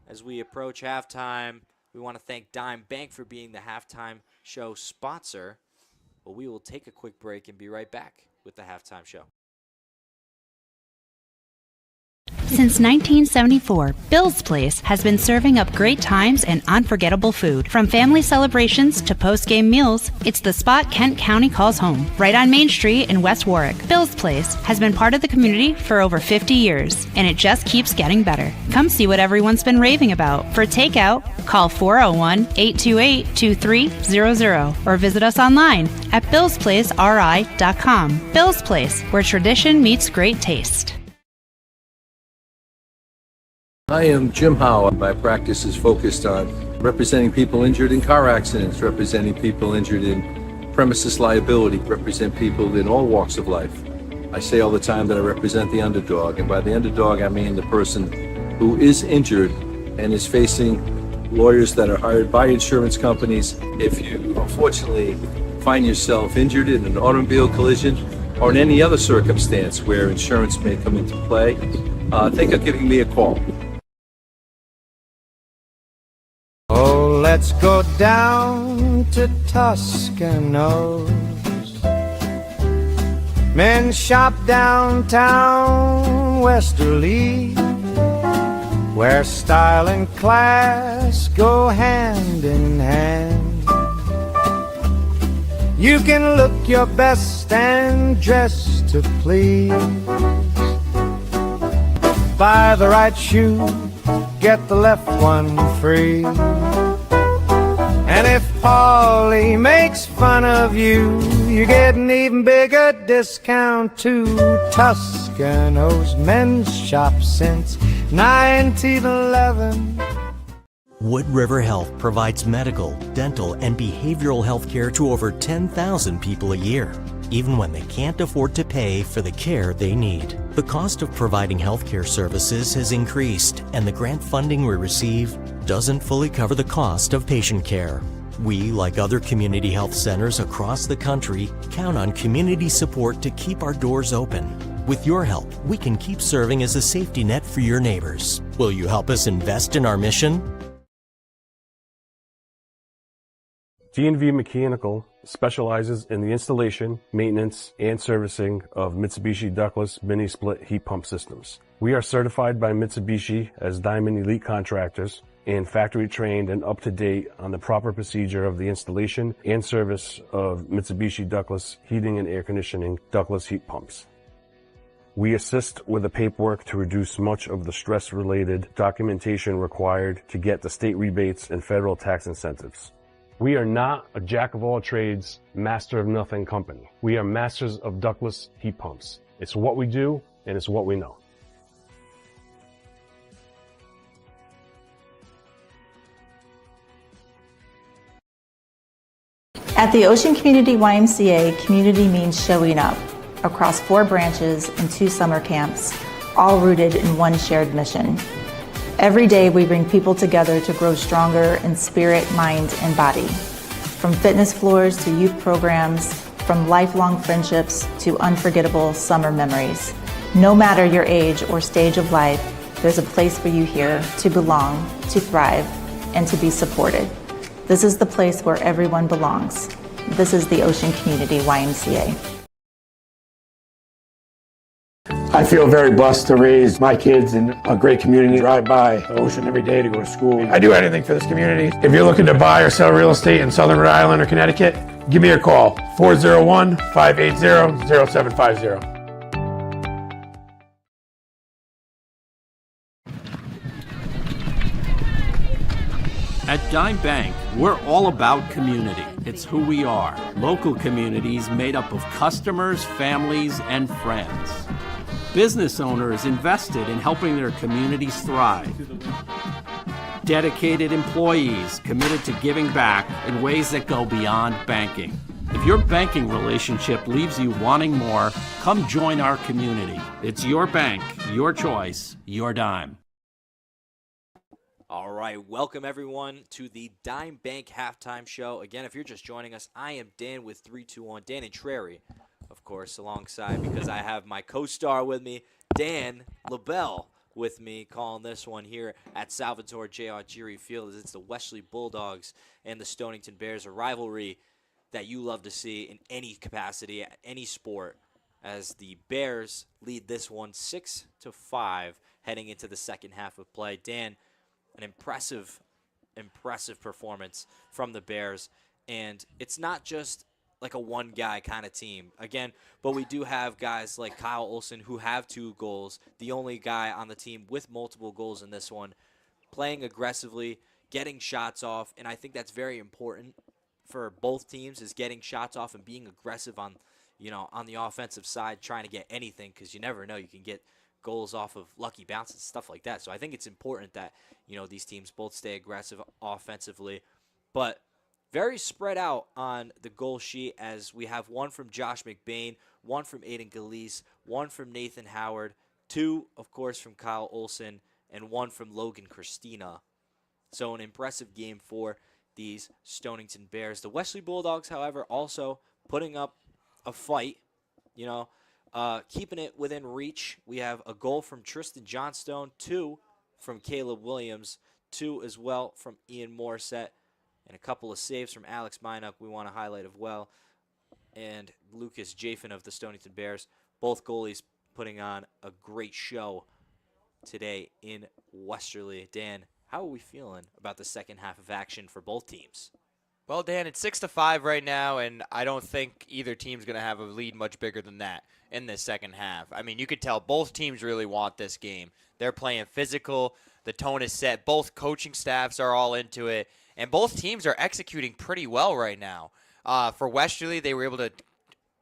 As we approach halftime, we want to thank Dime Bank for being the halftime show sponsor. But we will take a quick break and be right back with the halftime show. Since 1974, Bill's Place has been serving up great times and unforgettable food. From family celebrations to post-game meals, it's the spot Kent County calls home. Right on Main Street in West Warwick, Bill's Place has been part of the community for over 50 years, and it just keeps getting better. Come see what everyone's been raving about. For takeout, call 401-828-2300 or visit us online at billsplaceri.com. Bill's Place, where tradition meets great taste. I am Jim Howe. My practice is focused on representing people injured in car accidents, representing people injured in premises liability, represent people in all walks of life. I say all the time that I represent the underdog, and by the underdog I mean the person who is injured and is facing lawyers that are hired by insurance companies. If you unfortunately find yourself injured in an automobile collision or in any other circumstance where insurance may come into play, think of giving me a call. Oh, let's go down to Toscanos. Men shop downtown Westerly, where style and class go hand in hand. You can look your best and dress to please. Buy the right shoe, get the left one free. And if Paulie makes fun of you. You get an even bigger discount too. Tuscano's men's shop since 1911. Wood River Health provides medical, dental, and behavioral health care to over 10,000 people a year, even when they can't afford to pay for the care they need. The cost of providing healthcare services has increased, and the grant funding we receive doesn't fully cover the cost of patient care. We, like other community health centers across the country, count on community support to keep our doors open. With your help, we can keep serving as a safety net for your neighbors. Will you help us invest in our mission? D&V Mechanical specializes in the installation, maintenance, and servicing of Mitsubishi ductless mini-split heat pump systems. We are certified by Mitsubishi as Diamond Elite Contractors and factory trained and up to date on the proper procedure of the installation and service of Mitsubishi ductless heating and air conditioning ductless heat pumps. We assist with the paperwork to reduce much of the stress-related documentation required to get the state rebates and federal tax incentives. We are not a jack-of-all-trades, master-of-nothing company. We are masters of ductless heat pumps. It's what we do, and it's what we know. At the Ocean Community YMCA, community means showing up across 4 branches and 2 summer camps, all rooted in one shared mission. Every day we bring people together to grow stronger in spirit, mind, and body. From fitness floors to youth programs, from lifelong friendships to unforgettable summer memories. No matter your age or stage of life, there's a place for you here to belong, to thrive, and to be supported. This is the place where everyone belongs. This is the Ocean Community YMCA. I feel very blessed to raise my kids in a great community. Drive by the ocean every day to go to school. I do anything for this community. If you're looking to buy or sell real estate in Southern Rhode Island or Connecticut, give me a call, 401-580-0750. At Dime Bank, we're all about community. It's who we are. Local communities made up of customers, families, and friends. Business owners invested in helping their communities thrive. Dedicated employees committed to giving back in ways that go beyond banking. If your banking relationship leaves you wanting more, come join our community. It's your bank, your choice, your dime. All right, welcome everyone to the Dime Bank Halftime Show. Again, if you're just joining us, I am Dan with 321, Dan and Trary, of course, alongside, because I have my co-star with me, Dan LaBelle, with me, calling this one here at Salvatore J. Argiri Field. It's the Westerly Bulldogs and the Stonington Bears, a rivalry that you love to see in any capacity, at any sport, as the Bears lead this one 6-5 heading into the second half of play. Dan, an impressive performance from the Bears, and it's not just like a one-guy kind of team, again, but we do have guys like Kyle Olson who have 2 goals, the only guy on the team with multiple goals in this one, playing aggressively, getting shots off, and I think that's very important for both teams, is getting shots off and being aggressive on the offensive side, trying to get anything, because you never know, you can get goals off of lucky bounces, stuff like that. So I think it's important that, these teams both stay aggressive offensively. But very spread out on the goal sheet, as we have 1 from Josh McBain, 1 from Aiden Galeese, 1 from Nathan Howard, 2, of course, from Kyle Olson, and 1 from Logan Christina. So an impressive game for these Stonington Bears. The Westerly Bulldogs, however, also putting up a fight, keeping it within reach. We have a goal from Tristan Johnstone, 2 from Caleb Williams, 2 as well from Ian Morissette, and a couple of saves from Alex Minuk we want to highlight as well, and Lucas Jafin of the Stonington Bears. Both goalies putting on a great show today in Westerly. Dan, how are we feeling about the second half of action for both teams? Well, Dan, it's 6-5 right now, and I don't think either team's going to have a lead much bigger than that in this second half. I mean, you could tell both teams really want this game. They're playing physical. The tone is set. Both coaching staffs are all into it. And both teams are executing pretty well right now. For Westerly, they were able to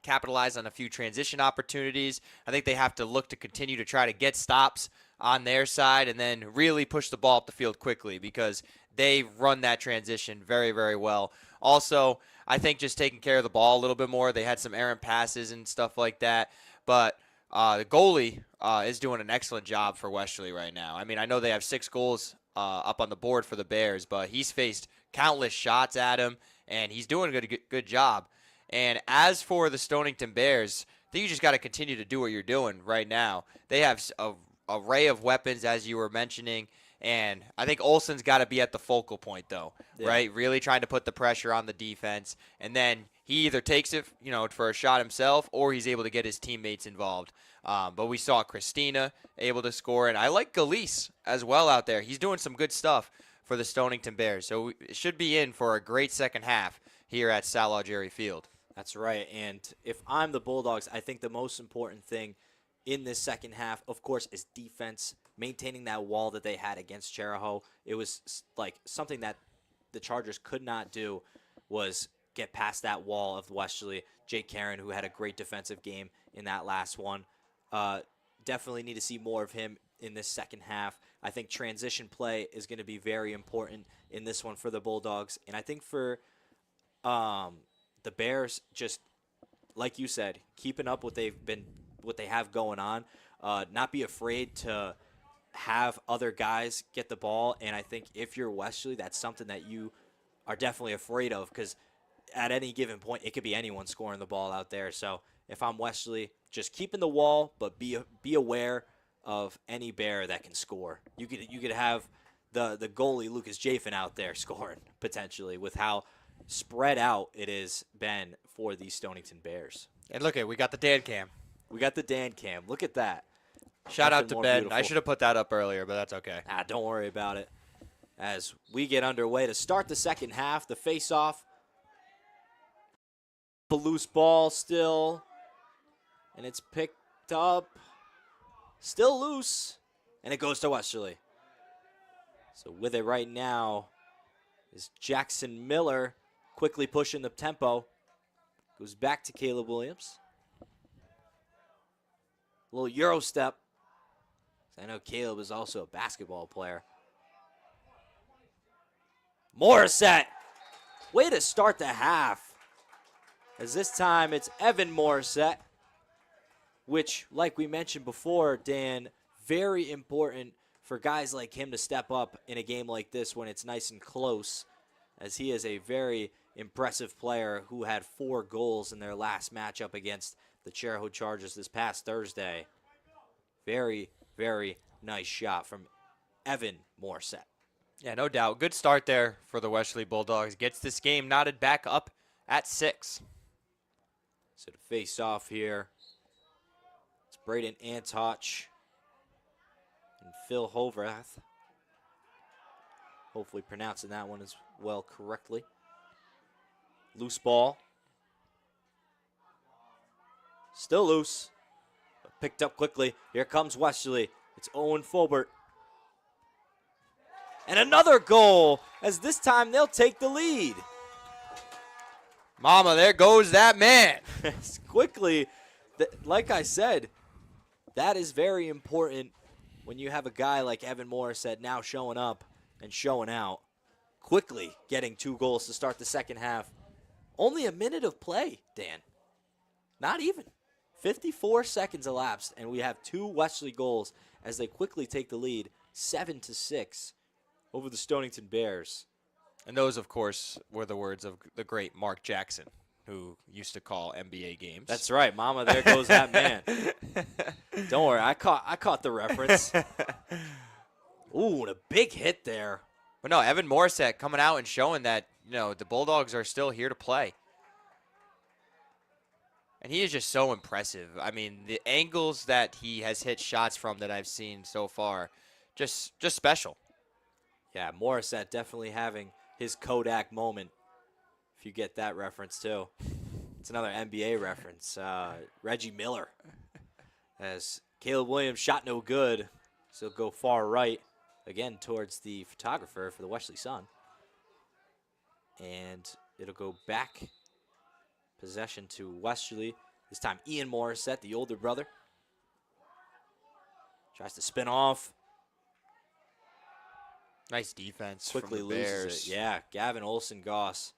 capitalize on a few transition opportunities. I think they have to look to continue to try to get stops on their side and then really push the ball up the field quickly because they run that transition very, very well. Also, I think just taking care of the ball a little bit more. They had some errant passes and stuff like that. But the goalie is doing an excellent job for Westerly right now. I mean, I know they have 6 goals up on the board for the Bears, but he's faced countless shots at him, and he's doing a good job. And as for the Stonington Bears, I think you just got to continue to do what you're doing right now. They have a array of weapons, as you were mentioning, and I think Olsen's got to be at the focal point, though, right? Really trying to put the pressure on the defense, and then he either takes it, for a shot himself, or he's able to get his teammates involved. But we saw Christina able to score, and I like Galise as well out there. He's doing some good stuff for the Stonington Bears, so it should be in for a great second half here at Sal Jerry Field. That's right, and if I'm the Bulldogs, I think the most important thing in this second half, of course, is defense, maintaining that wall that they had against Cheraho. It was like something that the Chargers could not do was get past that wall of Westerly. Jake Karen, who had a great defensive game in that last one. Definitely need to see more of him in this second half. I think transition play is going to be very important in this one for the Bulldogs, and I think for the Bears, just like you said, keeping up what they have going on, not be afraid to have other guys get the ball. And I think if you're Westerly, that's something that you are definitely afraid of because at any given point, it could be anyone scoring the ball out there. So if I'm Westerly, just keeping the wall, but be aware of any Bear that can score. You could have the goalie Lucas Jafin out there scoring potentially with how spread out it has been for the Stonington Bears. And look we got the Dan cam. We got the Dan cam. Look at that. Shout out to Ben. Beautiful. I should have put that up earlier, but that's okay. Don't worry about it. As we get underway to start the second half, the face-off. A loose ball still. And it's picked up. Still loose. And it goes to Westerly. So with it right now is Jackson Miller quickly pushing the tempo. Goes back to Caleb Williams. A little Euro step. I know Caleb is also a basketball player. Morissette. Way to start the half. As this time it's Evan Morissette, which, like we mentioned before, Dan, very important for guys like him to step up in a game like this when it's nice and close, as he is a very impressive player who had 4 goals in their last matchup against the Cheraho Chargers this past Thursday. Very, very nice shot from Evan Morissette. Yeah, no doubt. Good start there for the Westerly Bulldogs. Gets this game knotted back up at 6. So to face off here, it's Braden Antoch and Phil Hovrath. Hopefully pronouncing that one as well correctly. Loose ball. Still loose. But picked up quickly. Here comes Westerly. It's Owen Fulbert. And another goal, as this time they'll take the lead. Mama, there goes that man. Quickly, like I said, that is very important when you have a guy like Evan Morissette now showing up and showing out. Quickly getting 2 goals to start the second half. Only a minute of play, Dan. Not even. 54 seconds elapsed, and we have 2 Westerly goals as they quickly take the lead, 7-6 over the Stonington Bears. And those, of course, were the words of the great Mark Jackson, who used to call NBA games. That's right, Mama, there goes that man. Don't worry, I caught the reference. Ooh, and a big hit there. But no, Evan Morissette coming out and showing that, the Bulldogs are still here to play. And he is just so impressive. I mean, the angles that he has hit shots from that I've seen so far, just special. Yeah, Morissette definitely having his Kodak moment, if you get that reference too. It's another NBA reference. Reggie Miller, as Caleb Williams shot no good, so go far right, again towards the photographer for the Westerly Sun. And it'll go back. Possession to Westerly. This time Ian Morissette, the older brother. Tries to spin off. Nice defense Quickly from the loses Bears. it. Yeah, Gavin Olsen-Goss.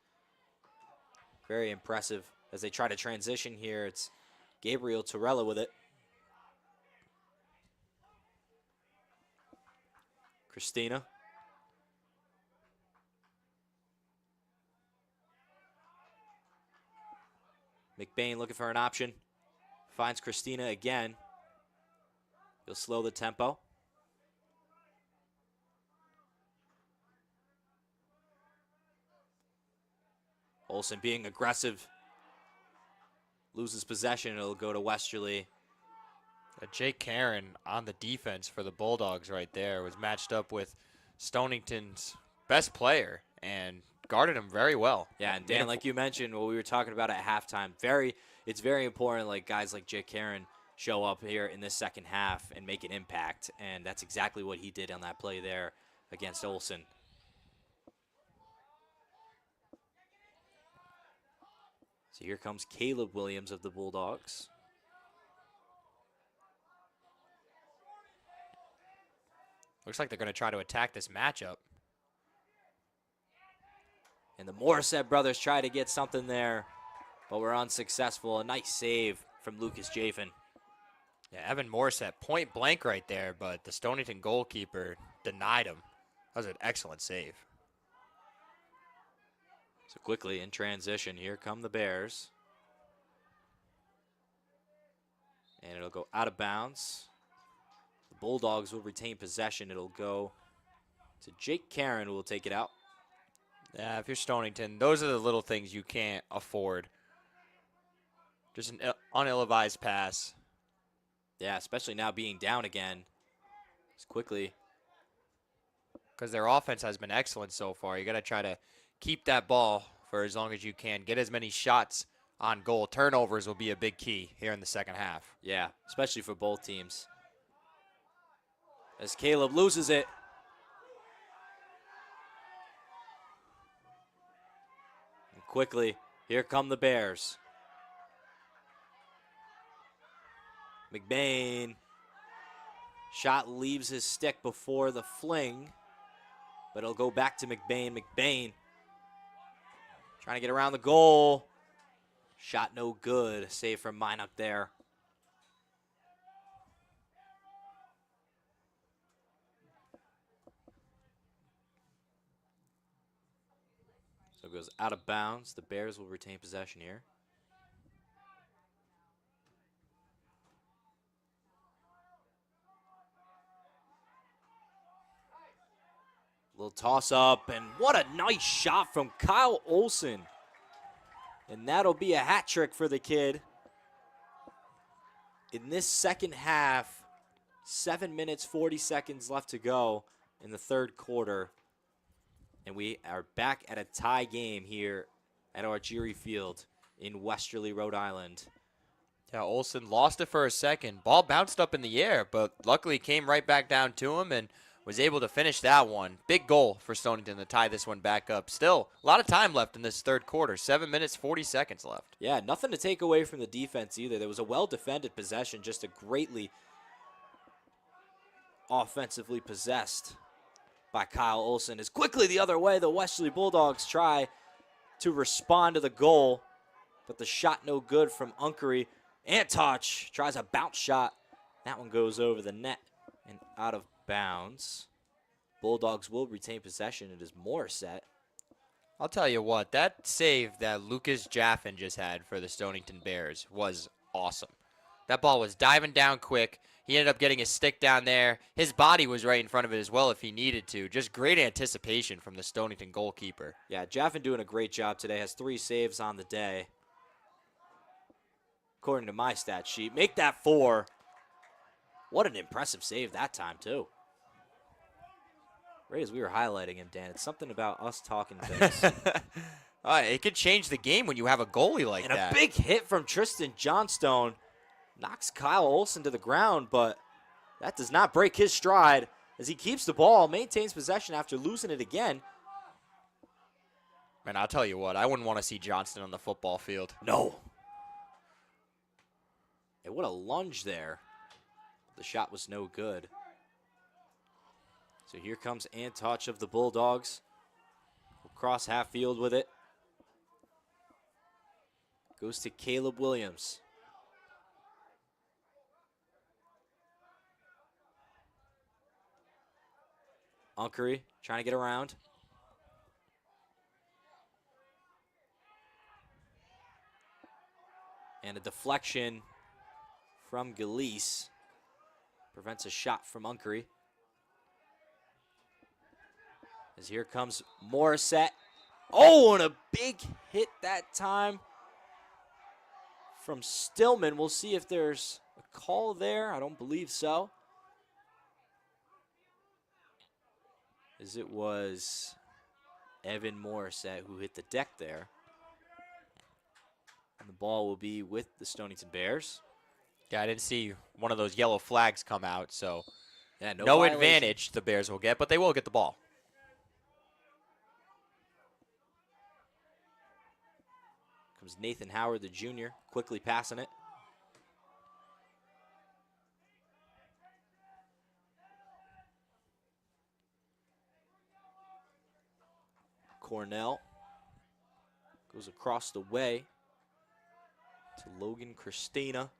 Very impressive as they try to transition here. It's Gabriel Torella with it. Christina. McBain looking for an option. Finds Christina again. He'll slow the tempo. Olsen being aggressive. Loses possession. It'll go to Westerly. Jake Karen on the defense for the Bulldogs right there was matched up with Stonington's best player and guarded him very well. Yeah, and Dan, like you mentioned, what we were talking about at halftime, it's very important like guys like Jake Karen show up here in this second half and make an impact, and that's exactly what he did on that play there against Olsen. So here comes Caleb Williams of the Bulldogs. Looks like they're going to try to attack this matchup. And the Morissette brothers try to get something there, but we're unsuccessful. A nice save from Lucas Jafin. Yeah, Evan Morissette, point blank right there, but the Stonington goalkeeper denied him. That was an excellent save. So quickly in transition, here come the Bears. And it'll go out of bounds. The Bulldogs will retain possession. It'll go to Jake Karen, who will take it out. Yeah, if you're Stonington, those are the little things you can't afford. Just an unill-advised pass. Yeah, especially now being down again. Just quickly. Because their offense has been excellent so far. You got to try to keep that ball for as long as you can. Get as many shots on goal. Turnovers will be a big key here in the second half. Yeah, especially for both teams. As Caleb loses it. And quickly, here come the Bears. McBain. Shot leaves his stick before the fling. But it'll go back to McBain. McBain trying to get around the goal. Shot no good. Save from mine up there. So it goes out of bounds. The Bears will retain possession here. Little toss up, and what a nice shot from Kyle Olsen. And that'll be a hat trick for the kid. In this second half, 7 minutes, 40 seconds left to go in the third quarter. And we are back at a tie game here at Archery Field in Westerly, Rhode Island. Yeah, Olsen lost it for a second. Ball bounced up in the air, but luckily came right back down to him and was able to finish that one. Big goal for Stonington to tie this one back up. Still, a lot of time left in this third quarter. 7 minutes, 40 seconds left. Yeah, nothing to take away from the defense either. There was a well-defended possession, just a greatly offensively possessed by Kyle Olsen. As quickly the other way, the Westerly Bulldogs try to respond to the goal, but the shot no good from Unkery. Antach tries a bounce shot. That one goes over the net and out of bounds. Bulldogs will retain possession. It is Morissette. I'll tell you what, that save that Lucas Jaffin just had for the Stonington Bears was awesome. That ball was diving down quick. He ended up getting his stick down there. His body was right in front of it as well if he needed to. Just great anticipation from the Stonington goalkeeper. Yeah, Jaffin doing a great job today. Has 3 saves on the day, according to my stat sheet. Make that 4. What an impressive save that time, too. Right as we were highlighting him, Dan, it's something about us talking things. It could change the game when you have a goalie like that. And a big hit from Tristan Johnstone knocks Kyle Olsen to the ground, but that does not break his stride as he keeps the ball, maintains possession after losing it again. Man, I'll tell you what, I wouldn't want to see Johnston on the football field. No. Hey, what a lunge there. The shot was no good. So here comes Antouch of the Bulldogs. Across half field with it. Goes to Caleb Williams. Unkery trying to get around. And a deflection from Galeese prevents a shot from Unkery. As here comes Morissette. Oh, and a big hit that time from Stillman. We'll see if there's a call there. I don't believe so. As it was Evan Morissette who hit the deck there. And the ball will be with the Stonington Bears. Yeah, I didn't see one of those yellow flags come out, so yeah, no advantage the Bears will get, but they will get the ball. Comes Nathan Howard, the junior, quickly passing it. Cornell goes across the way to Logan Christina.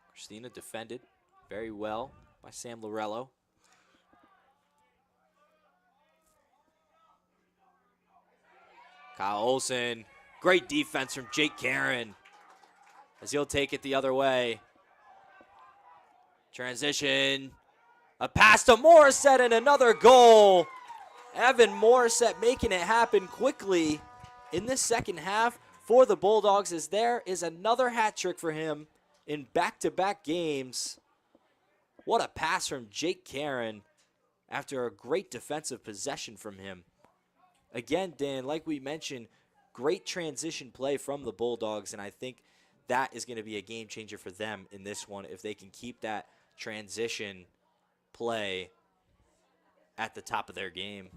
Christina defended very well by Sam Lorello. Kyle Olson, great defense from Jake Karen as he'll take it the other way. Transition, a pass to Morissette and another goal. Evan Morissette making it happen quickly in this second half for the Bulldogs, as there is another hat trick for him in back-to-back games. What a pass from Jake Karen after a great defensive possession from him. Again, Dan, like we mentioned, great transition play from the Bulldogs, and I think that is going to be a game changer for them in this one if they can keep that transition play at the top of their game.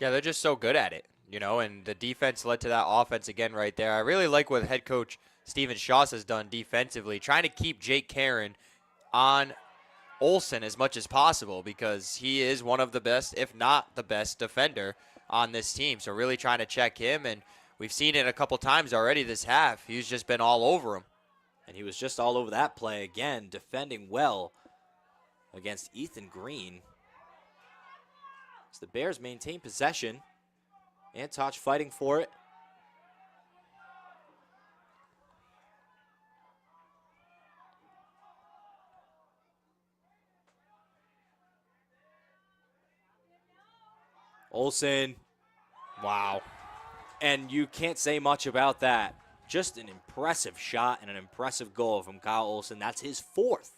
Yeah, they're just so good at it, you know, and the defense led to that offense again right there. I really like what head coach Steven Schoss has done defensively, trying to keep Jake Karen on Olson as much as possible because he is one of the best, if not the best, defender on this team. So really trying to check him, and we've seen it a couple times already this half. He's just been all over him. And he was just all over that play again, defending well against Ethan Green. As the Bears maintain possession. Antouch fighting for it. Olson. Wow. And you can't say much about that. Just an impressive shot and an impressive goal from Kyle Olson. That's his fourth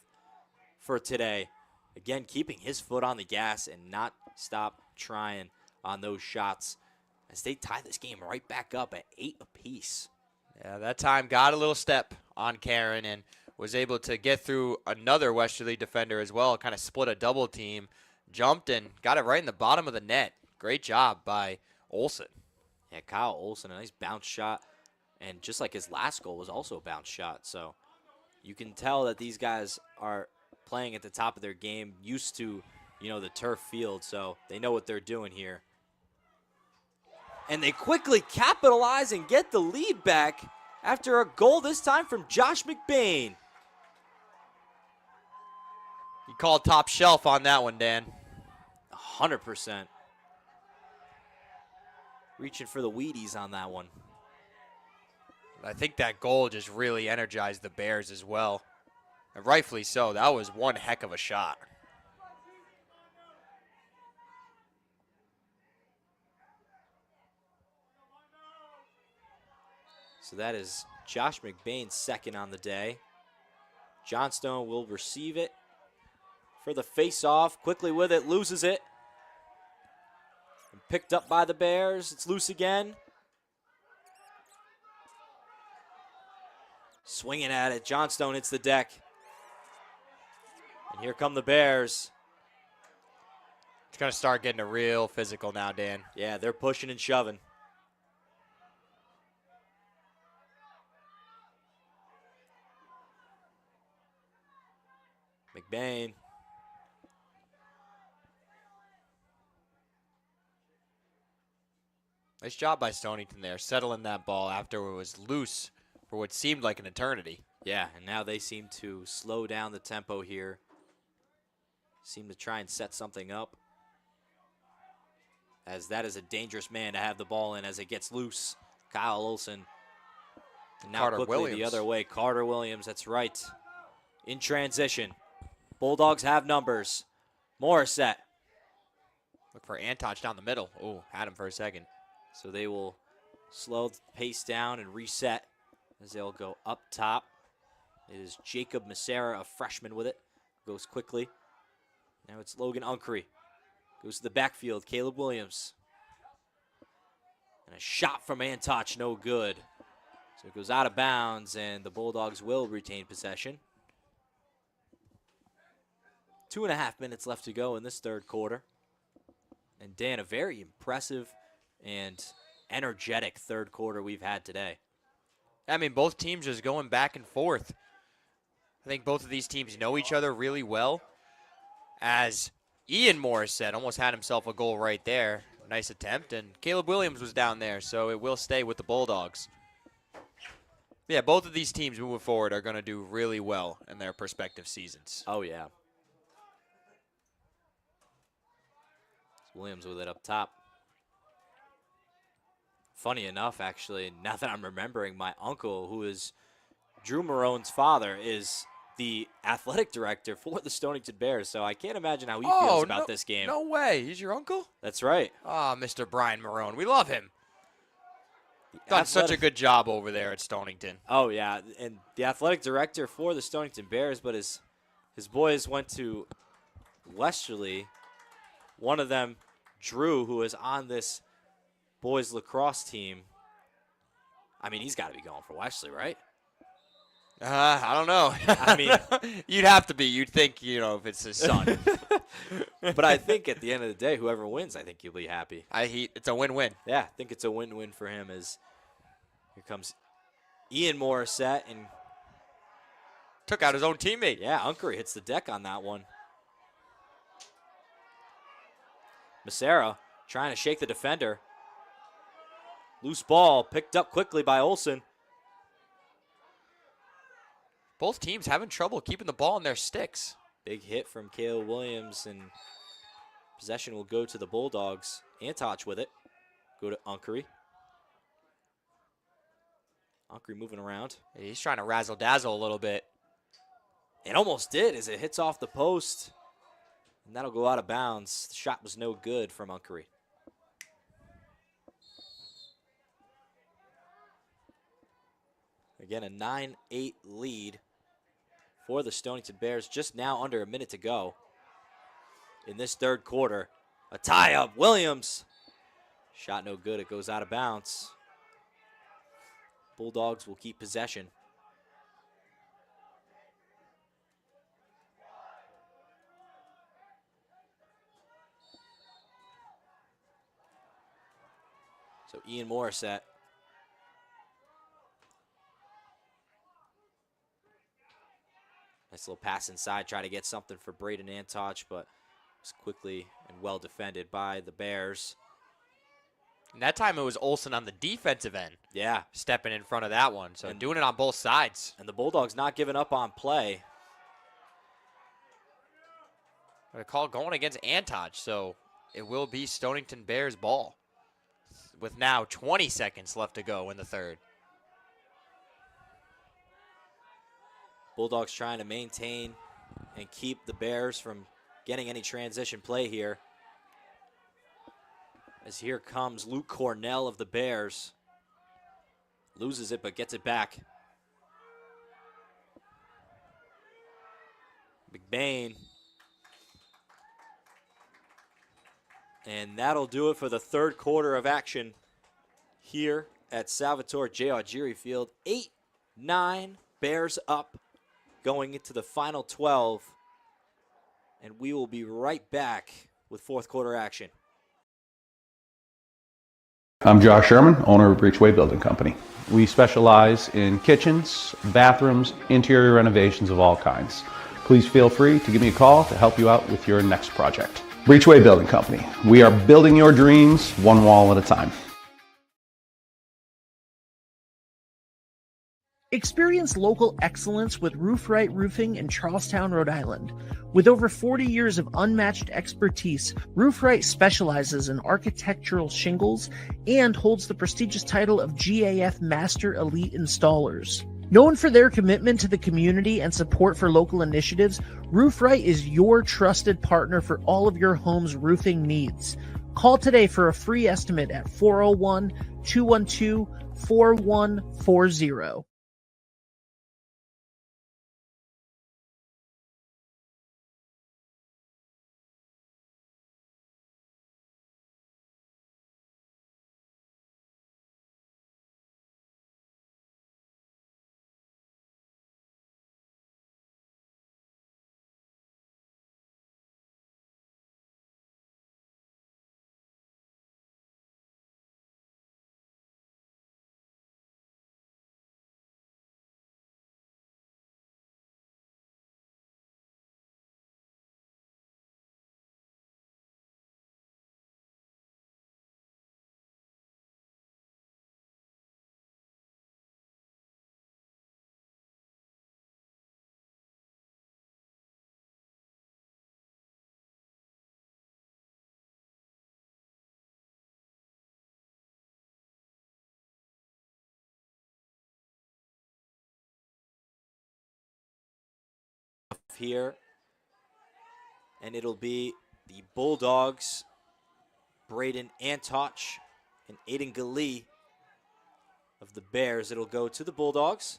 for today. Again, keeping his foot on the gas and not stop trying on those shots as they tie this game right back up at 8 apiece. Yeah, that time got a little step on Karen and was able to get through another Westerly defender as well, kind of split a double team, jumped and got it right in the bottom of the net. Great job by Olson. Yeah, Kyle Olson, a nice bounce shot. And just like his last goal was also a bounce shot. So you can tell that these guys are playing at the top of their game, used to, the turf field. So they know what they're doing here. And they quickly capitalize and get the lead back after a goal this time from Josh McBain. You called top shelf on that one, Dan. 100%. Reaching for the Wheaties on that one. I think that goal just really energized the Bears as well. And rightfully so. That was one heck of a shot. So that is Josh McBain's second on the day. Johnstone will receive it for the face-off. Quickly with it, loses it. And picked up by the Bears. It's loose again. Swinging at it. Johnstone hits the deck. And here come the Bears. It's going to start getting a real physical now, Dan. Yeah, they're pushing and shoving. McBain. Nice job by Stonington there, settling that ball after it was loose for what seemed like an eternity. Yeah, and now they seem to slow down the tempo here. Seem to try and set something up. As that is a dangerous man to have the ball in as it gets loose. Kyle Olson. And now Carter quickly Williams. the other way. Carter Williams, that's right. In transition. Bulldogs have numbers. Morissette. Look for Antach down the middle. Oh, had him for a second. So they will slow the pace down and reset as they'll go up top. It is Jacob Macera, a freshman, with it. Goes quickly. Now it's Logan Unckery. Goes to the backfield. Caleb Williams. And a shot from Antach, no good. So it goes out of bounds, and the Bulldogs will retain possession. 2.5 minutes left to go in this third quarter. And Dan, a very impressive and energetic third quarter we've had today. I mean, both teams just going back and forth. I think both of these teams know each other really well. As Ian Morissette almost had himself a goal right there. Nice attempt, and Caleb Williams was down there, so it will stay with the Bulldogs. Yeah, both of these teams moving forward are going to do really well in their respective seasons. Oh, yeah. Williams with it up top. Funny enough, actually, now that I'm remembering, my uncle, who is Drew Marone's father, is the athletic director for the Stonington Bears, so I can't imagine how he feels about this game. No way. He's your uncle? That's right. Ah, Mr. Brian Marone. We love him. Done such a good job over there at Stonington. Oh, yeah, and the athletic director for the Stonington Bears, but his boys went to Westerly. One of them, Drew, who is on this boys lacrosse team. I mean, he's got to be going for Westerly, right? I don't know. I mean, you'd have to be. You'd think, if it's his son. But I think at the end of the day, whoever wins, I think you'll be happy. It's a win-win. Yeah, I think it's a win-win for him. As here comes Ian Morissette and took out his own teammate. Yeah, Unckery hits the deck on that one. Macera trying to shake the defender. Loose ball picked up quickly by Olson. Both teams having trouble keeping the ball in their sticks. Big hit from Caleb Williams, and possession will go to the Bulldogs. Antach with it. Go to Unckery. Unckery moving around. He's trying to razzle-dazzle a little bit. It almost did as it hits off the post. And that'll go out of bounds. The shot was no good from Unckery. Again, a 9-8 lead for the Stonington Bears. Just now under a minute to go in this third quarter. A tie-up. Williams. Shot no good. It goes out of bounds. Bulldogs will keep possession. So Ian Morissette. Nice little pass inside, try to get something for Braden Antach, but was quickly and well defended by the Bears. And that time it was Olson on the defensive end. Yeah. Stepping in front of that one, so doing it on both sides. And the Bulldogs not giving up on play. A call going against Antach, so it will be Stonington Bears ball. With now 20 seconds left to go in the third. Bulldogs trying to maintain and keep the Bears from getting any transition play here. As here comes Luke Cornell of the Bears. Loses it, but gets it back. McBain. And that'll do it for the third quarter of action here at Salvatore J. Augiri Field. 8-9, Bears up, going into the final 12. And we will be right back with fourth quarter action. I'm Josh Sherman, owner of Breachway Building Company. We specialize in kitchens, bathrooms, interior renovations of all kinds. Please feel free to give me a call to help you out with your next project. Breachway Building Company. We are building your dreams one wall at a time. Experience local excellence with Roofright Roofing in Charlestown, Rhode Island. With over 40 years of unmatched expertise, Roofright specializes in architectural shingles and holds the prestigious title of GAF Master Elite Installers. Known for their commitment to the community and support for local initiatives, Roofright is your trusted partner for all of your home's roofing needs. Call today for a free estimate at 401-212-4140. Here, and it'll be the Bulldogs, Braden Antoch and Aiden Galee of the Bears. It'll go to the Bulldogs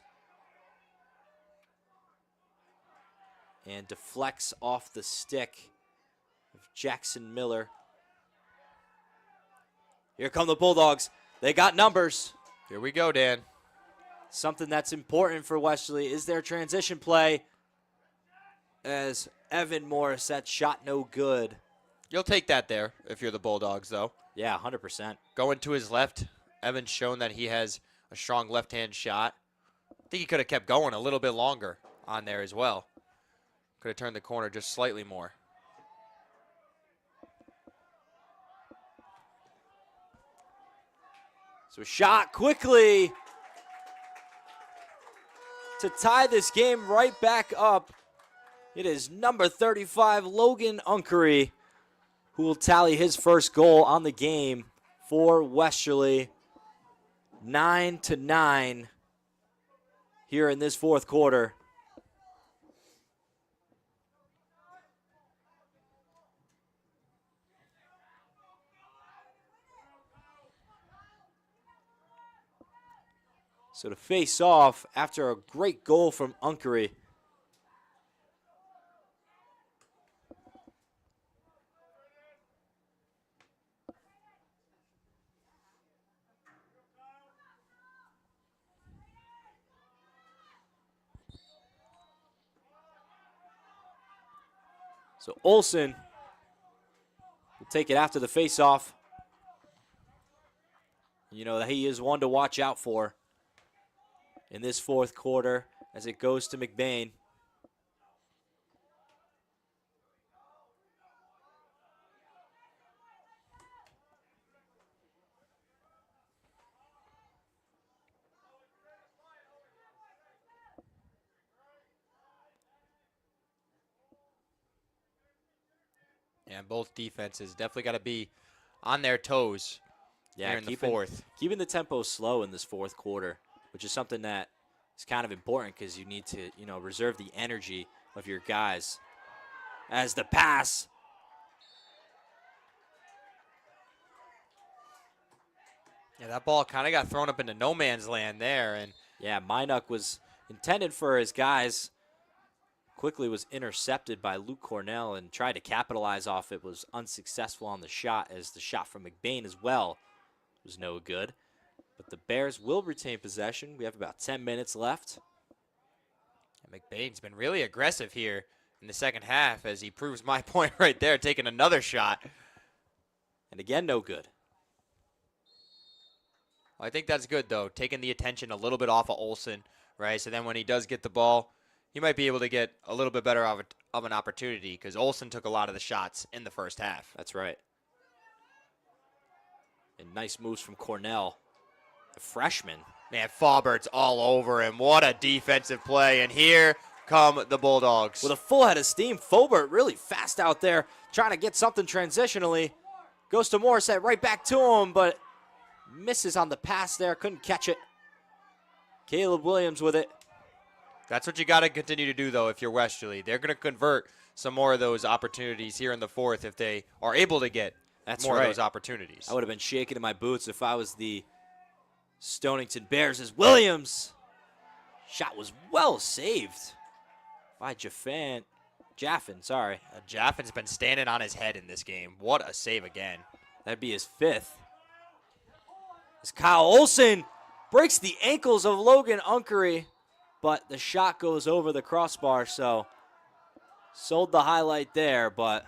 and deflects off the stick of Jackson Miller. Here come the Bulldogs. They got numbers. Here we go, Dan. Something that's important for Westerly is their transition play, as Evan Morris, that shot no good. You'll take that there if you're the Bulldogs, though. Yeah, 100%. Going to his left, Evan's shown that he has a strong left-hand shot. I think he could have kept going a little bit longer on there as well. Could have turned the corner just slightly more. So shot quickly to tie this game right back up. It is number 35, Logan Unkery, who will tally his first goal on the game for Westerly. 9-9 here in this fourth quarter. So to face off after a great goal from Unkery. So Olsen will take it after the face-off. You know that he is one to watch out for in this fourth quarter as it goes to McBain. And both defenses definitely got to be on their toes here in the fourth. Keeping the tempo slow in this fourth quarter, which is something that is kind of important because you need to, reserve the energy of your guys. As the pass. Yeah, that ball kind of got thrown up into no man's land there. And yeah, Minuk was intended for his guys. Quickly was intercepted by Luke Cornell and tried to capitalize off it. Was unsuccessful on the shot, as the shot from McBain as well was no good. But the Bears will retain possession. We have about 10 minutes left. And McBain's been really aggressive here in the second half as he proves my point right there, taking another shot. And again, no good. Well, I think that's good, though, taking the attention a little bit off of Olsen, right? So then when he does get the ball, he might be able to get a little bit better of an opportunity because Olsen took a lot of the shots in the first half. That's right. And nice moves from Cornell, the freshman. Man, Faubert's all over him. What a defensive play. And here come the Bulldogs. With a full head of steam, Faubert really fast out there, trying to get something transitionally. Goes to Morissette, right back to him, but misses on the pass there, couldn't catch it. Caleb Williams with it. That's what you got to continue to do, though, if you're Westerly. They're going to convert some more of those opportunities here in the fourth if they are able to get more of those opportunities. I would have been shaking in my boots if I was the Stonington Bears as Williams. Shot was well saved by Jaffin. Jaffin's been standing on his head in this game. What a save again. That'd be his fifth. As Kyle Olsen breaks the ankles of Logan Unkery, but the shot goes over the crossbar, so sold the highlight there, but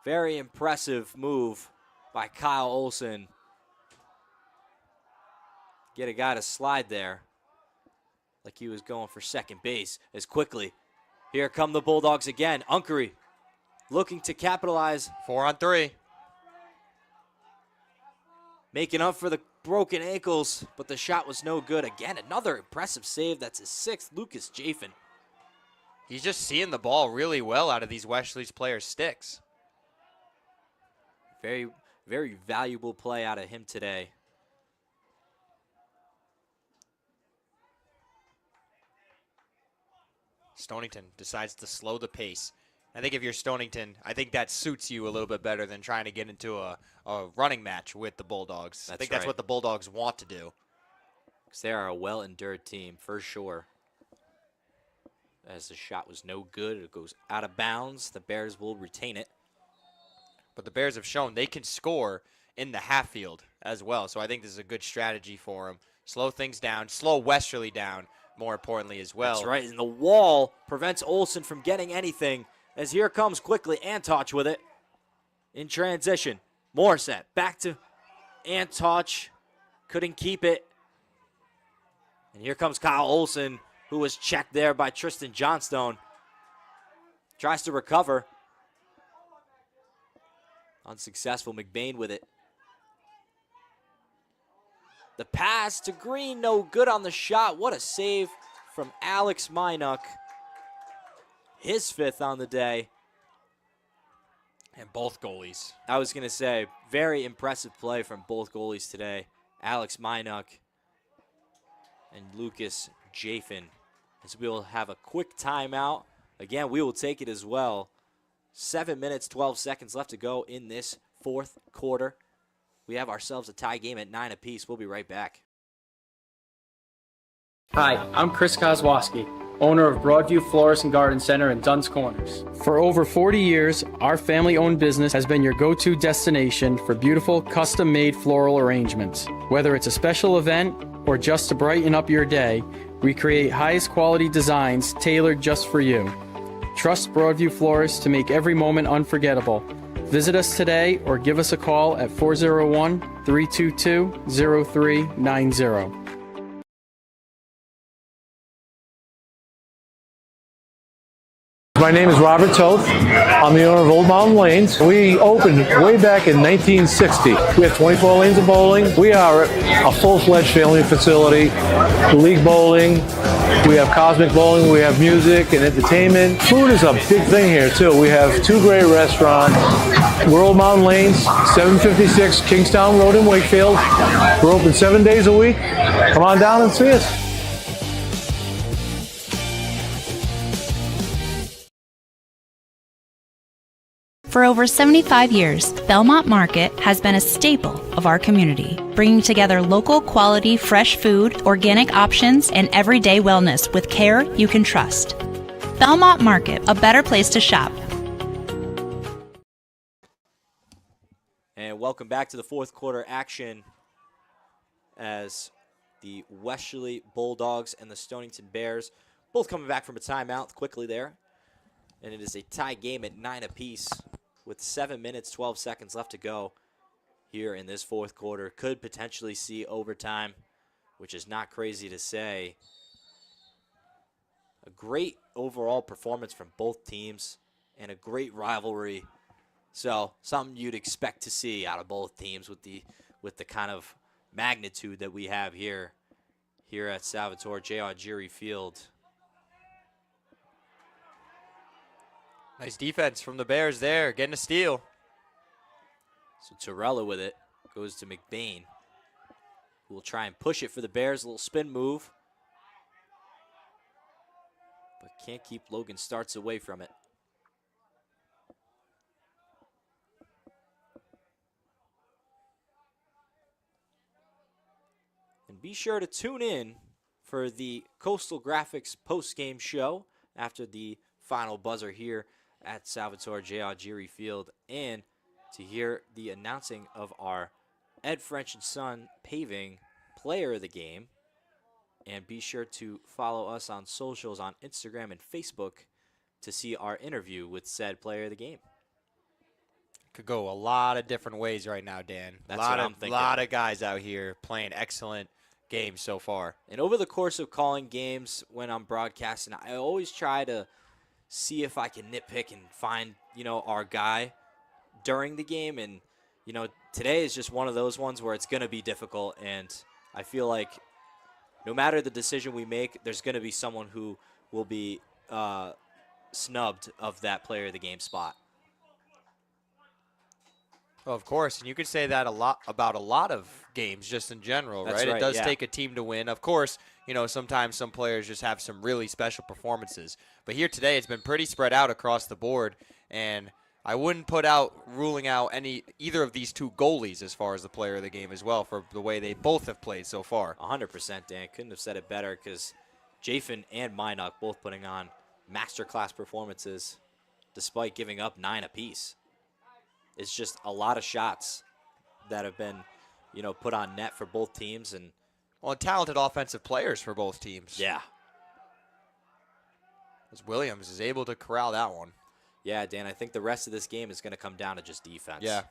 very impressive move by Kyle Olsen. Get a guy to slide there like he was going for second base as quickly. Here come the Bulldogs again. Unkery looking to capitalize. 4-on-3. Making up for the broken ankles, but the shot was no good. Again, another impressive save. That's his sixth. Lucas Jaffin. He's just seeing the ball really well out of these Westerly's players' sticks. Very, very valuable play out of him today. Stonington decides to slow the pace. I think if you're Stonington, I think that suits you a little bit better than trying to get into a running match with the Bulldogs. I think that's what the Bulldogs want to do. Because they are a well-endured team, for sure. As the shot was no good, it goes out of bounds. The Bears will retain it. But the Bears have shown they can score in the half field as well. So I think this is a good strategy for them. Slow things down, slow Westerly down, more importantly as well. That's right, and the wall prevents Olsen from getting anything. As here comes quickly Antoch with it in transition. Morissette back to Antoch. Couldn't keep it. And here comes Kyle Olsen, who was checked there by Tristan Johnstone. Tries to recover. Unsuccessful. McBain with it. The pass to Green, no good on the shot. What a save from Alex Minuk. His fifth on the day. And both goalies. I was going to say, very impressive play from both goalies today. Alex Minuk and Lucas Jaffin. As we will have a quick timeout. Again, we will take it as well. 7 minutes, 12 seconds left to go in this fourth quarter. We have ourselves a tie game at 9 apiece. We'll be right back. Hi, I'm Chris Kozłowski, owner of Broadview Florist and Garden Center in Dunn's Corners. For over 40 years, our family-owned business has been your go-to destination for beautiful, custom-made floral arrangements. Whether it's a special event or just to brighten up your day, we create highest quality designs tailored just for you. Trust Broadview Florists to make every moment unforgettable. Visit us today or give us a call at 401-322-0390. My name is Robert Toth. I'm the owner of Old Mountain Lanes. We opened way back in 1960. We have 24 lanes of bowling. We are a full-fledged family facility. League bowling. We have cosmic bowling. We have music and entertainment. Food is a big thing here, too. We have two great restaurants. We're Old Mountain Lanes, 756 Kingstown Road in Wakefield. We're open 7 days a week. Come on down and see us. For over 75 years, Belmont Market has been a staple of our community, bringing together local quality fresh food, organic options, and everyday wellness with care you can trust. Belmont Market, a better place to shop. And welcome back to the fourth quarter action as the Westerly Bulldogs and the Stonington Bears both coming back from a timeout quickly there. and it is a tie game at 9 apiece with 7 minutes, 12 seconds left to go here in this fourth quarter. Could potentially see overtime, which is not crazy to say. A great overall performance from both teams and a great rivalry. So something you'd expect to see out of both teams with the kind of magnitude that we have here at Salvatore J.R. Geary Field. Nice defense from the Bears there, getting a steal. So Torella with it, goes to McBain, who will try and push it for the Bears. A little spin move, but can't keep Logan Starts away from it. And be sure to tune in for the Coastal Graphics post-game show after the final buzzer here at Salvatore J.R. Geary Field, and to hear the announcing of our Ed French & Son Paving Player of the Game. And be sure to follow us on socials on Instagram and Facebook to see our interview with said Player of the Game. Could go a lot of different ways right now, Dan. That's what I'm thinking. A lot of guys out here playing excellent games so far. And over the course of calling games when I'm broadcasting, I always try to see if I can nitpick and find, our guy during the game. And, today is just one of those ones where it's going to be difficult. And I feel like no matter the decision we make, there's going to be someone who will be snubbed of that Player of the Game spot. Well, of course, and you could say that about a lot of games just in general, That's right? right, It does yeah. take a team to win. Of course, sometimes some players just have some really special performances. But here today, it's been pretty spread out across the board, and I wouldn't put out ruling out either of these two goalies as far as the Player of the Game as well for the way they both have played so far. 100%, Dan. Couldn't have said it better, because Jafin and Minuk both putting on masterclass performances despite giving up 9 apiece. It's just a lot of shots that have been, put on net for both teams. And talented offensive players for both teams. Yeah. As Williams is able to corral that one. Yeah, Dan, I think the rest of this game is going to come down to just defense. Yeah.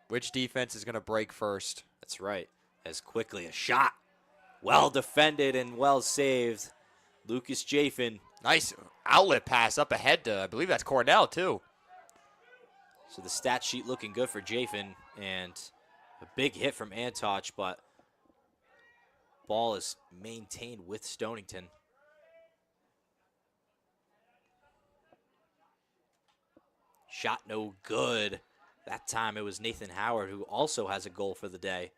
Which defense is going to break first? That's right. As quickly a shot. Well defended and well saved. Lucas Jafin. Nice outlet pass up ahead to, I believe that's Cornell, too. So the stat sheet looking good for Jafin, and a big hit from Antoch, but ball is maintained with Stonington. Shot no good. That time it was Nathan Howard, who also has a goal for the day.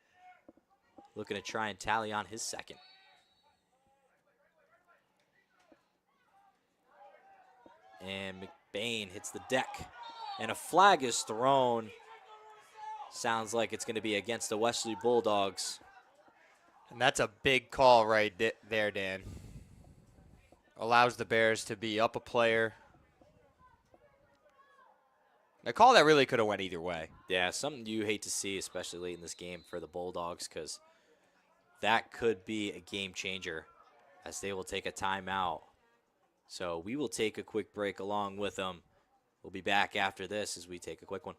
Looking to try and tally on his second. And McBain hits the deck. And a flag is thrown. Sounds like it's going to be against the Westerly Bulldogs. And that's a big call right there, Dan. Allows the Bears to be up a player. A call that really could have went either way. Yeah, something you hate to see, especially late in this game for the Bulldogs, because that could be a game changer as they will take a timeout. So we will take a quick break along with them. We'll be back after this as we take a quick one.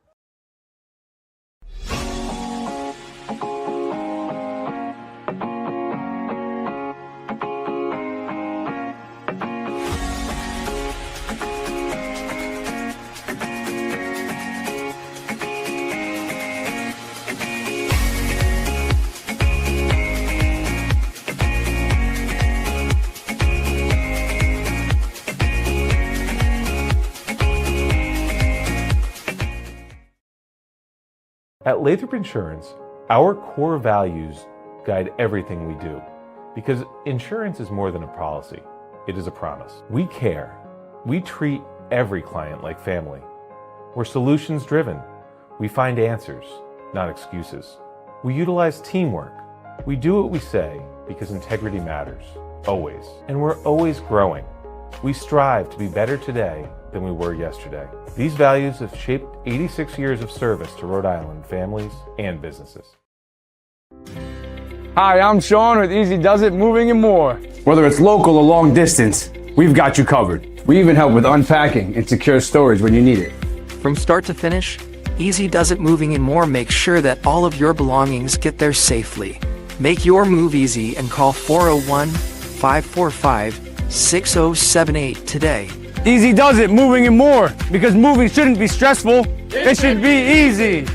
At Lathrop Insurance, our core values guide everything we do, because insurance is more than a policy. It is a promise. We care. We treat every client like family. We're solutions driven. We find answers, not excuses. We utilize teamwork. We do what we say because integrity matters, always. And we're always growing. We strive to be better today than we were yesterday. These values have shaped 86 years of service to Rhode Island families and businesses. Hi, I'm Sean with Easy Does It Moving and More. Whether it's local or long distance, we've got you covered. We even help with unpacking and secure storage when you need it. From start to finish, Easy Does It Moving and More makes sure that all of your belongings get there safely. Make your move easy and call 401-545-6078 today. Easy Does It Moving and More, because moving shouldn't be stressful. It should be easy.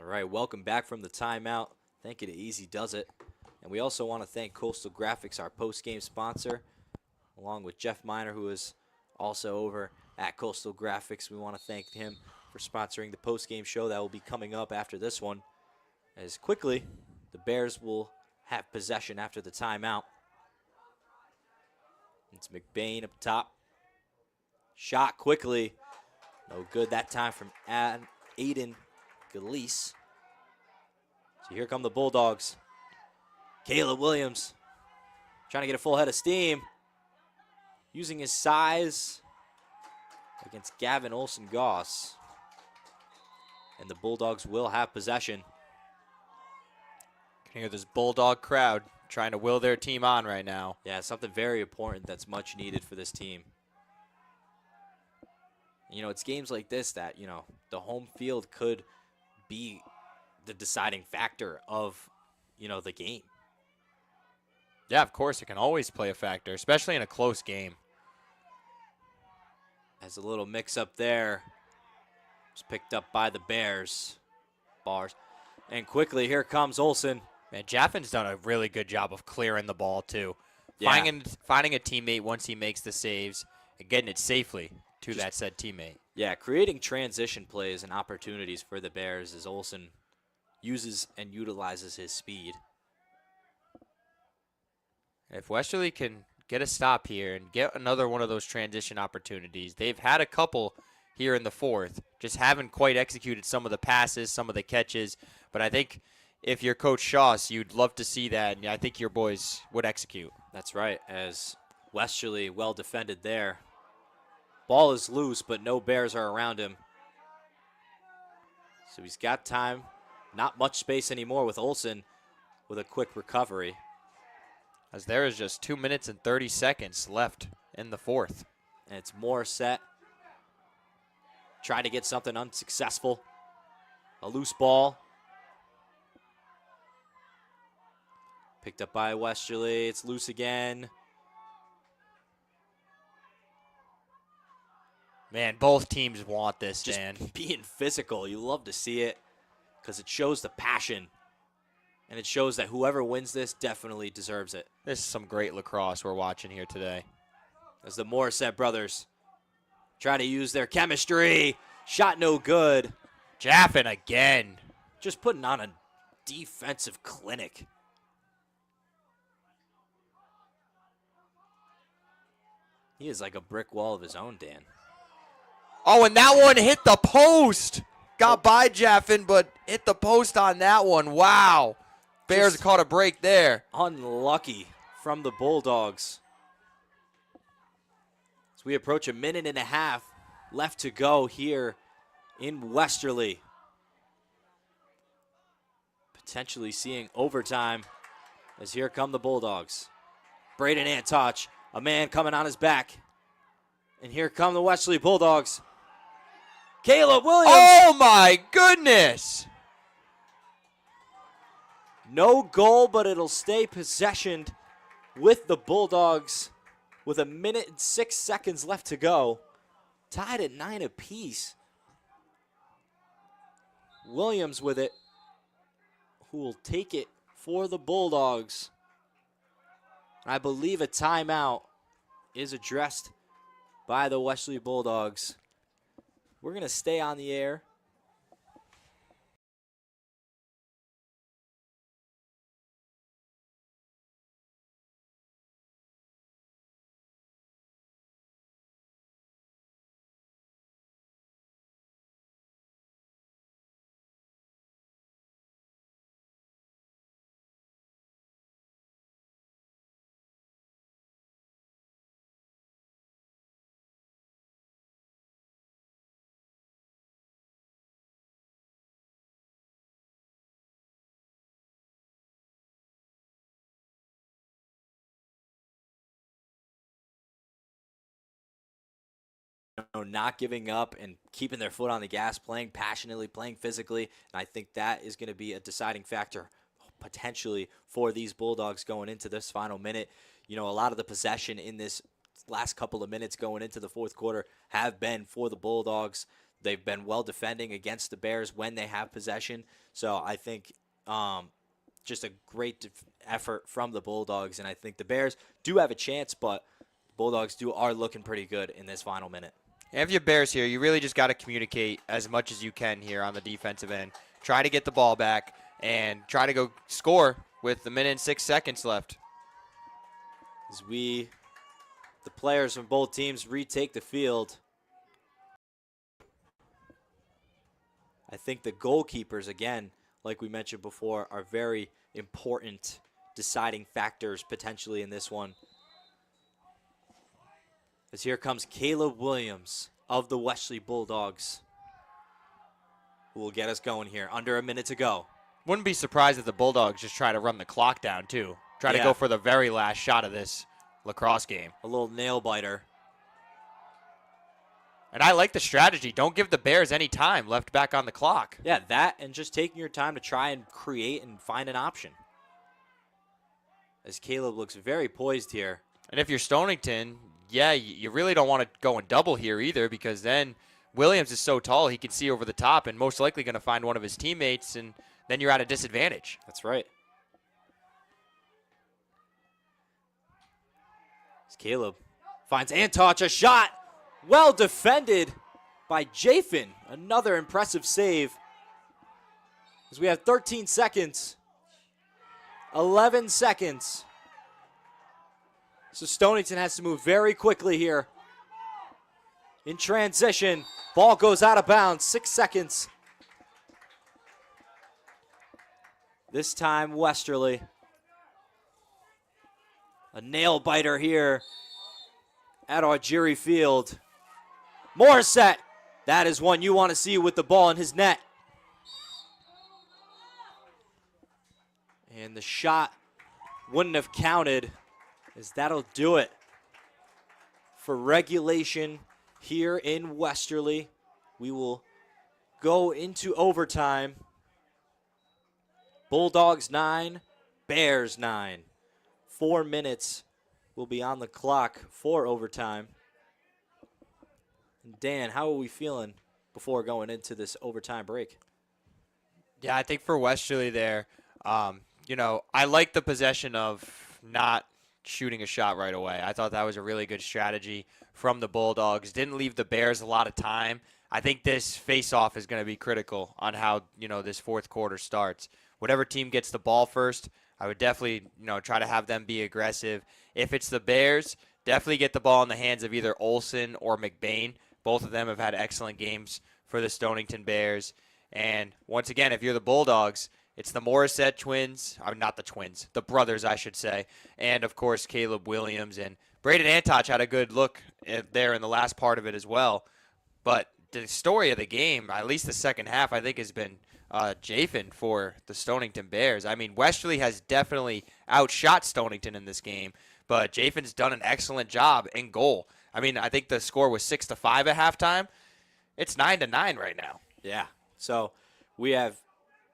All right, welcome back from the timeout. Thank you to Easy Does It. And we also want to thank Coastal Graphics, our post-game sponsor, along with Jeff Miner, who is also over at Coastal Graphics. We want to thank him for sponsoring the post-game show that will be coming up after this one. As quickly, the Bears will have possession after the timeout. It's McBain up top. Shot quickly. No good that time from Aiden Galeese. So here come the Bulldogs. Caleb Williams trying to get a full head of steam. Using his size against Gavin Olsen-Goss. And the Bulldogs will have possession. Can hear this Bulldog crowd trying to will their team on right now. Yeah, something very important that's much needed for this team. You know, it's games like this that, you know, the home field could be the deciding factor of, you know, the game. Yeah, of course, it can always play a factor, especially in a close game. As a little mix-up there. Was picked up by the Bears. Bars. And quickly, here comes Olsen. Man, Jaffin's done a really good job of clearing the ball, too. Yeah. Finding a teammate once he makes the saves and getting it safely to that said teammate. Yeah, creating transition plays and opportunities for the Bears as Olsen uses and utilizes his speed. If Westerly can get a stop here and get another one of those transition opportunities, they've had a couple here in the fourth, just haven't quite executed some of the passes, some of the catches, but I think if you're Coach Shoss, you'd love to see that, and I think your boys would execute. That's right, as Westerly well defended there. Ball is loose, but no Bears are around him. So he's got time, not much space anymore with Olsen with a quick recovery. As there is just 2 minutes and 30 seconds left in the fourth. And it's Morissette. Trying to get something unsuccessful. A loose ball. Picked up by Westerly. It's loose again. Man, both teams want this, Just Dan. being physical. You love to see it because it shows the passion. And it shows that whoever wins this definitely deserves it. This is some great lacrosse we're watching here today. As the Morissette brothers try to use their chemistry. Shot no good. Jaffin again. Just putting on a defensive clinic. He is like a brick wall of his own, Dan. Oh, and that one hit the post. Got by Jaffin, but hit the post on that one. Wow. Bears Just caught a break there. Unlucky from the Bulldogs. As we approach 1.5 minutes left to go here in Westerly. Potentially seeing overtime as here come the Bulldogs. Braden Antach, a man coming on his back. And here come the Westerly Bulldogs. Caleb Williams. Oh, my goodness. No goal, but it'll stay possessioned with the Bulldogs with 1 minute and 6 seconds left to go. Tied at 9 apiece. Williams with it, who will take it for the Bulldogs. I believe a timeout is addressed by the Westerly Bulldogs. We're going to stay on the air. not giving up and keeping their foot on the gas, playing passionately, playing physically. And I think that is going to be a deciding factor potentially for these Bulldogs going into this final minute. A lot of the possession in this last couple of minutes going into the fourth quarter have been for the Bulldogs. They've been well defending against the Bears when they have possession. So I think just a great effort from the Bulldogs. And I think the Bears do have a chance, but the Bulldogs are looking pretty good in this final minute. And if you're Bears here, you really just got to communicate as much as you can here on the defensive end. Try to get the ball back and try to go score with 1 minute and 6 seconds left. As the players from both teams retake the field. I think the goalkeepers, again, like we mentioned before, are very important deciding factors potentially in this one. As here comes Caleb Williams of the Westerly Bulldogs, who will get us going here. Under a minute to go. Wouldn't be surprised if the Bulldogs just try to run the clock down, too. Try to go for the very last shot of this lacrosse game. A little nail biter. And I like the strategy. Don't give the Bears any time left back on the clock. Yeah, that and just taking your time to try and create and find an option. As Caleb looks very poised here. And if you're Stonington, yeah, you really don't want to go and double here either, because then Williams is so tall he can see over the top and most likely going to find one of his teammates, and then you're at a disadvantage. That's right. As Caleb finds Antach, a shot. Well defended by Jafin. Another impressive save. As we have 13 seconds. 11 seconds. So Stonington has to move very quickly here. In transition. Ball goes out of bounds. 6 seconds. This time Westerly. A nail biter here at Argyri Field. Morissette. That is one you want to see with the ball in his net. And the shot wouldn't have counted, as that'll do it for regulation here in Westerly. We will go into overtime. Bulldogs 9, Bears 9. 4 minutes will be on the clock for overtime. Dan, how are we feeling before going into this overtime break? Yeah, I think for Westerly there, I like the possession of not shooting a shot right away. I thought that was a really good strategy from the Bulldogs. Didn't leave the Bears a lot of time. I think this face-off is going to be critical on how, this fourth quarter starts. Whatever team gets the ball first, I would definitely, try to have them be aggressive. If it's the Bears, definitely get the ball in the hands of either Olsen or McBain. Both of them have had excellent games for the Stonington Bears. And once again, if you're the Bulldogs, it's the Morissette twins. Not the twins, the brothers, I should say. And, of course, Caleb Williams. And Braden Antach had a good look there in the last part of it as well. But the story of the game, at least the second half, I think has been Jafin for the Stonington Bears. I mean, Westerly has definitely outshot Stonington in this game, but Jafin's done an excellent job in goal. I mean, I think the score was 6-5 at halftime. It's 9-9 right now. Yeah. So we have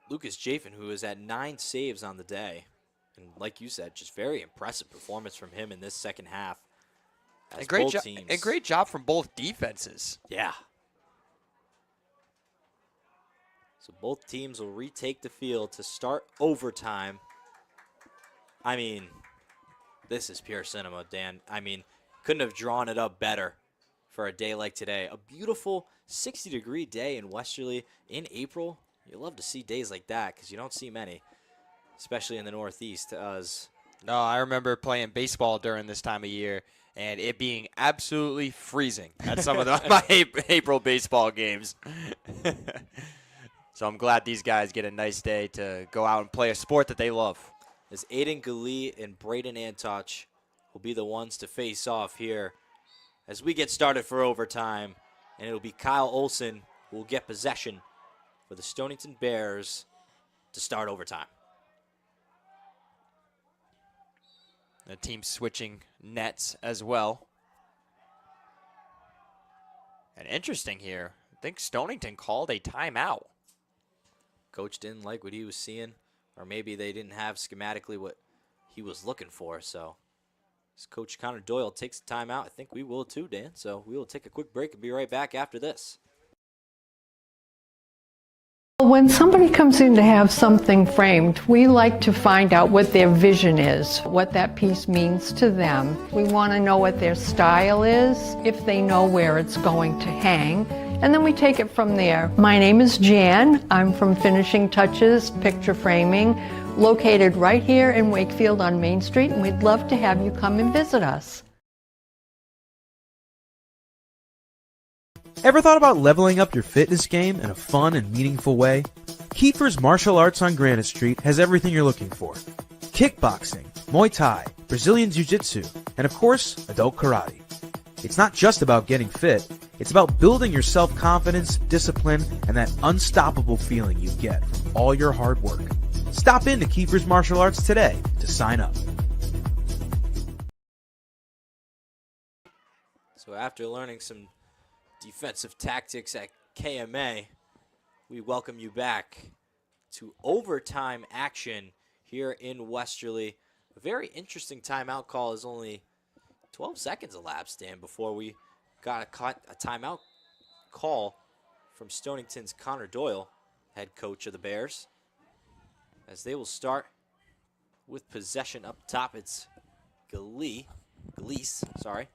Lucas Jafin, who is at 9 saves on the day. And like you said, just very impressive performance from him in this second half. And great job from both defenses. Yeah. So both teams will retake the field to start overtime. I mean, this is pure cinema, Dan. I mean, couldn't have drawn it up better for a day like today. A beautiful 60-degree day in Westerly in April. You love to see days like that because you don't see many, especially in the Northeast. No, I remember playing baseball during this time of year and it being absolutely freezing at some of my April baseball games. So I'm glad these guys get a nice day to go out and play a sport that they love. As Aiden Gali and Braden Antach will be the ones to face off here as we get started for overtime. And it'll be Kyle Olsen who will get possession for the Stonington Bears to start overtime. The team switching nets as well. And interesting here, I think Stonington called a timeout. Coach didn't like what he was seeing, or maybe they didn't have schematically what he was looking for. So as Coach Connor Doyle takes a timeout, I think we will too, Dan. So we will take a quick break and be right back after this. When somebody comes in to have something framed, we like to find out what their vision is, what that piece means to them. We want to know what their style is, if they know where it's going to hang, and then we take it from there. My name is Jan. I'm from Finishing Touches Picture Framing, located right here in Wakefield on Main Street, and we'd love to have you come and visit us. Ever thought about leveling up your fitness game in a fun and meaningful way? Kiefer's Martial Arts on Granite Street has everything you're looking for. Kickboxing, Muay Thai, Brazilian Jiu-Jitsu, and of course, adult karate. It's not just about getting fit, it's about building your self-confidence, discipline, and that unstoppable feeling you get from all your hard work. Stop in to Kiefer's Martial Arts today to sign up. So after learning some defensive tactics at KMA, we welcome you back to overtime action here in Westerly. A very interesting timeout call is only 12 seconds elapsed, Dan, before we got a timeout call from Stonington's Connor Doyle, head coach of the Bears. As they will start with possession up top, it's Galeese, sorry.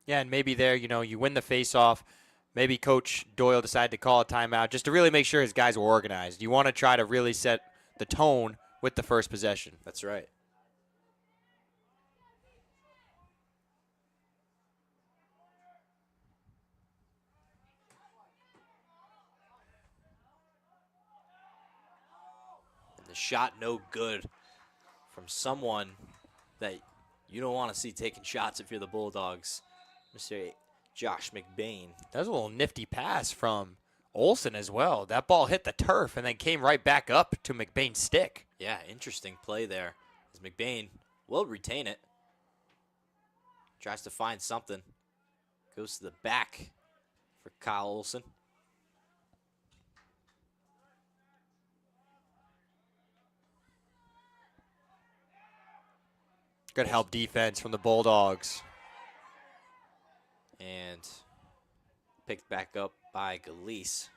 Yeah, and maybe there, you win the face-off. Maybe Coach Doyle decided to call a timeout just to really make sure his guys were organized. You want to try to really set the tone with the first possession. That's right. And the shot no good from someone that you don't want to see taking shots if you're the Bulldogs. Mr. Josh McBain. That was a little nifty pass from Olsen as well. That ball hit the turf and then came right back up to McBain's stick. Yeah, interesting play there. As McBain will retain it. Tries to find something. Goes to the back for Kyle Olsen. Good help defense from the Bulldogs. And picked back up by Galeese.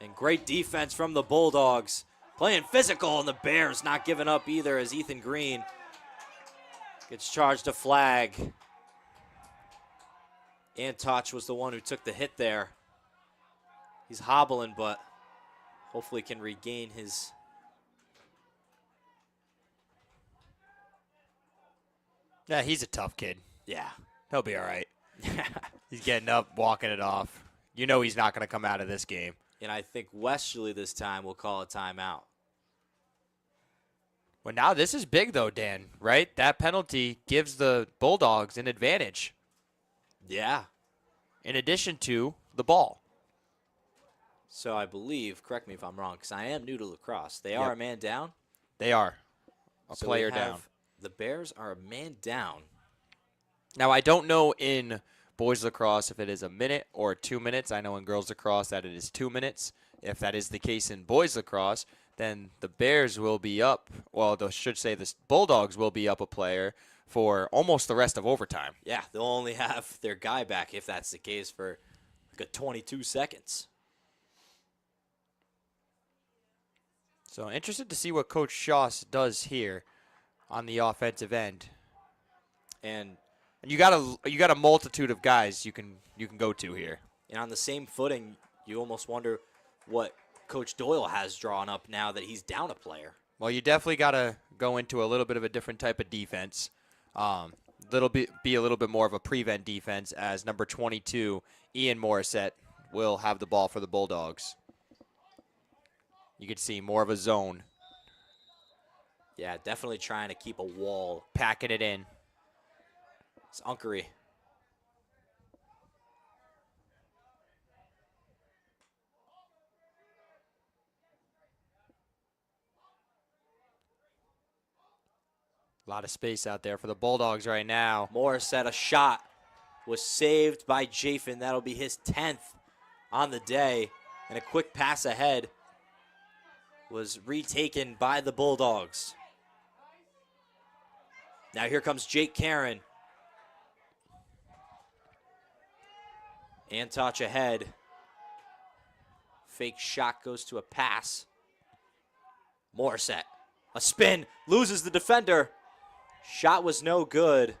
And great defense from the Bulldogs. Playing physical, and the Bears not giving up either as Ethan Green gets charged a flag. Antoch was the one who took the hit there. He's hobbling, but hopefully can regain his... Yeah, he's a tough kid. Yeah. He'll be all right. He's getting up, walking it off. You know he's not going to come out of this game. And I think Westerly this time will call a timeout. Well, now this is big, though, Dan, right? That penalty gives the Bulldogs an advantage. Yeah. In addition to the ball. So I believe, correct me if I'm wrong, because I am new to lacrosse, they are a man down? They are. A So player we have down. The Bears are a man down. Now, I don't know in boys lacrosse if it is a minute or 2 minutes. I know in girls lacrosse that it is 2 minutes. If that is the case in boys lacrosse, then the Bears will be up. Well, I should say the Bulldogs will be up a player for almost the rest of overtime. Yeah, they'll only have their guy back if that's the case for like a 22 seconds. So interested to see what Coach Shoss does here on the offensive end. And you got a multitude of guys you can go to here. And on the same footing, you almost wonder what Coach Doyle has drawn up now that he's down a player. Well, you definitely got to go into a little bit of a different type of defense. Be a little bit more of a prevent defense as number 22, Ian Morissette, will have the ball for the Bulldogs. You can see more of a zone. Yeah, definitely trying to keep a wall. Packing it in. It's Unkery. lot of space out there for the Bulldogs right now. Morissette, a shot was saved by Jafin. That'll be his 10th on the day. And a quick pass ahead was retaken by the Bulldogs. Now here comes Jake Karen. Antach ahead. Fake shot goes to a pass. Morissette, a spin, loses the defender. Shot was no good.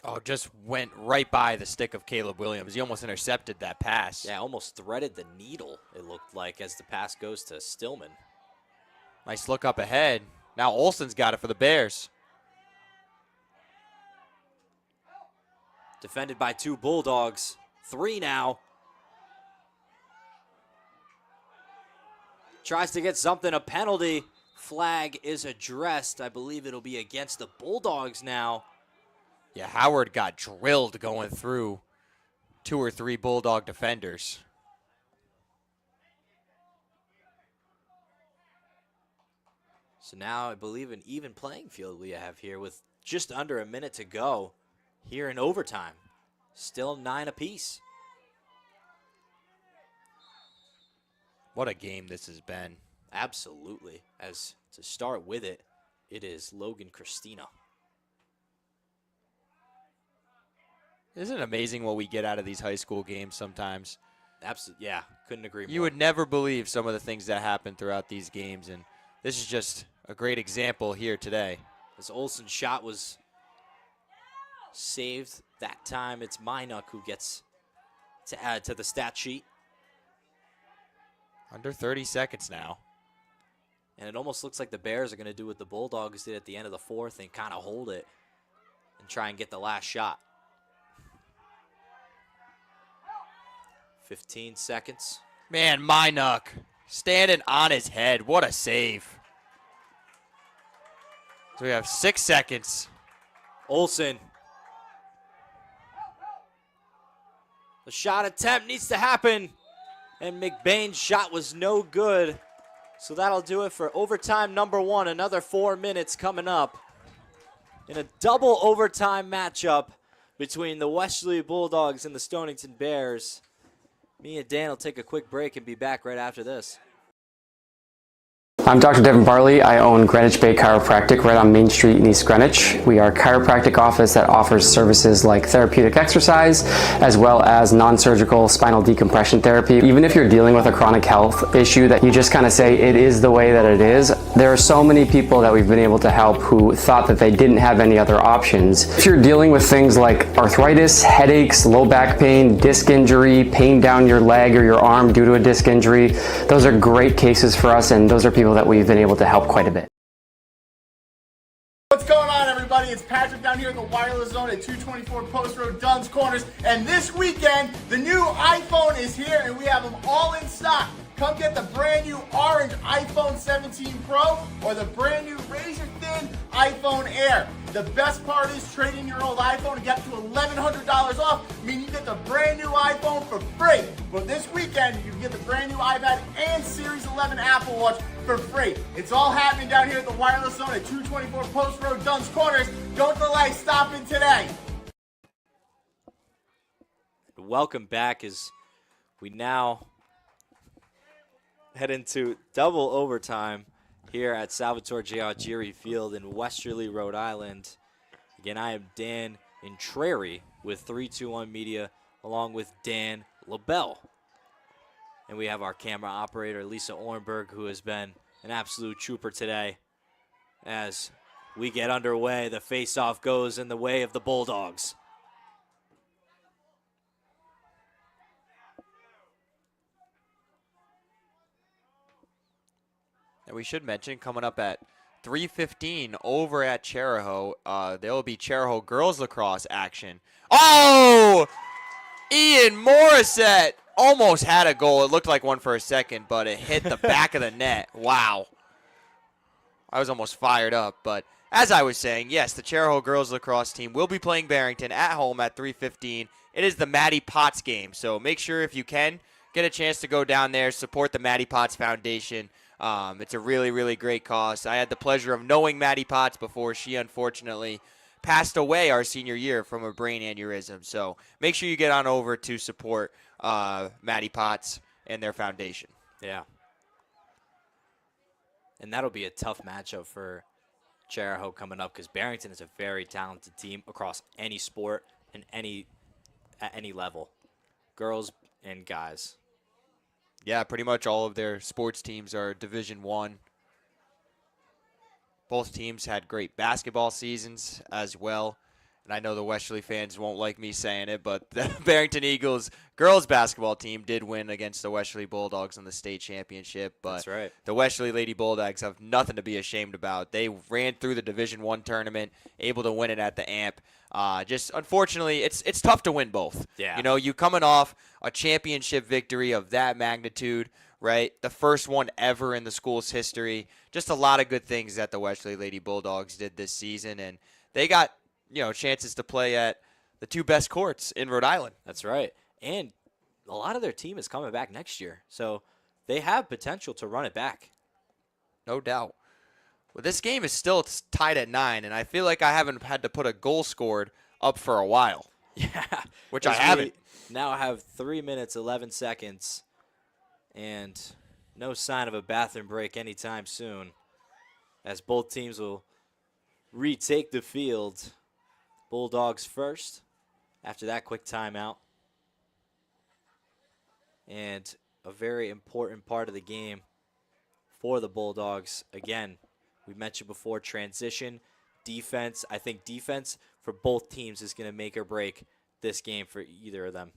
Oh, just went right by the stick of Caleb Williams. He almost intercepted that pass. Yeah, almost threaded the needle, it looked like, as the pass goes to Stillman. Nice look up ahead. Now Olsen's got it for the Bears. Defended by 2 Bulldogs. 3 now. Tries to get something, a penalty. Flag is addressed. I believe it'll be against the Bulldogs now. Yeah, Howard got drilled going through 2 or 3 Bulldog defenders. So now I believe an even playing field we have here with just under a minute to go here in overtime. Still 9 apiece. What a game this has been. Absolutely. As to start with it, it is Logan Christina. Isn't it amazing what we get out of these high school games sometimes? Absolutely, yeah, couldn't agree more. You would never believe some of the things that happen throughout these games, and this is just a great example here today. This Olsen shot was saved. That time it's Minuk who gets to add to the stat sheet. Under 30 seconds now. And it almost looks like the Bears are going to do what the Bulldogs did at the end of the 4th and kind of hold it and try and get the last shot. 15 seconds. Man, Minuk standing on his head. What a save. So we have 6 seconds. Olsen. The shot attempt needs to happen. And McBain's shot was no good. So that'll do it for overtime number 1. Another 4 minutes coming up in a double overtime matchup between the Westerly Bulldogs and the Stonington Bears. Me and Dan will take a quick break and be back right after this. I'm Dr. Devin Barley. I own Greenwich Bay Chiropractic right on Main Street in East Greenwich. We are a chiropractic office that offers services like therapeutic exercise as well as non-surgical spinal decompression therapy. Even if you're dealing with a chronic health issue that you just kind of say it is the way that it is, there are so many people that we've been able to help who thought that they didn't have any other options. If you're dealing with things like arthritis, headaches, low back pain, disc injury, pain down your leg or your arm due to a disc injury, those are great cases for us, and those are people that we've been able to help quite a bit. What's going on, everybody? It's Patrick down here at the Wireless Zone at 224 Post Road, Dunn's Corners. And this weekend, the new iPhone is here and we have them all in stock. Come get the brand new orange iPhone 17 Pro or the brand new razor thin iPhone Air. The best part is trading your old iPhone and get up to $1,100 off, meaning you get the brand new iPhone for free. But this weekend, you can get the brand new iPad and Series 11 Apple Watch for free. It's all happening down here at the Wireless Zone at 224 Post Road, Dunn's Corners. Don't delay, stop in today. Welcome back as we now head into double overtime here at Salvatore J. Algieri Field in Westerly, Rhode Island. Again, I am Dan Intreri with 321 Media along with Dan LaBelle. And we have our camera operator, Lisa Ornberg, who has been an absolute trooper today. As we get underway, the face-off goes in the way of the Bulldogs. And we should mention, coming up at 3:15 over at Charahoe, there will be Charahoe girls lacrosse action. Oh! Ian Morissette almost had a goal. It looked like one for a second, but it hit the back of the net. Wow. I was almost fired up, but as I was saying, yes, the Charahoe girls lacrosse team will be playing Barrington at home at 3:15. It is the Maddie Potts game, so make sure if you can get a chance to go down there, support the Maddie Potts Foundation. It's a really, really great cause. I had the pleasure of knowing Maddie Potts before she unfortunately passed away our senior year from a brain aneurysm. So make sure you get on over to support Maddie Potts and their foundation. Yeah. And that'll be a tough matchup for Charahoe coming up because Barrington is a very talented team across any sport and at any level, girls and guys. Yeah, pretty much all of their sports teams are Division I. Both teams had great basketball seasons as well. And I know the Westerly fans won't like me saying it, but the Barrington Eagles girls basketball team did win against the Westerly Bulldogs in the state championship. But That's right. The Westerly Lady Bulldogs have nothing to be ashamed about. They ran through the Division I tournament, able to win it at the AMP. Just unfortunately, it's tough to win both. Yeah. You know, you coming off a championship victory of that magnitude, right? The first one ever in the school's history. Just a lot of good things that the Westerly Lady Bulldogs did this season, and they got chances to play at the two best courts in Rhode Island. That's right. And a lot of their team is coming back next year, so they have potential to run it back. No doubt. Well, this game is still tied at 9, and I feel like I haven't had to put a goal scored up for a while. Yeah. Which I haven't. Now have 3 minutes, 11 seconds, and no sign of a bathroom break anytime soon, as both teams will retake the field. Bulldogs first after that quick timeout. And a very important part of the game for the Bulldogs. Again, we mentioned before, transition, defense. I think defense for both teams is going to make or break this game for either of them.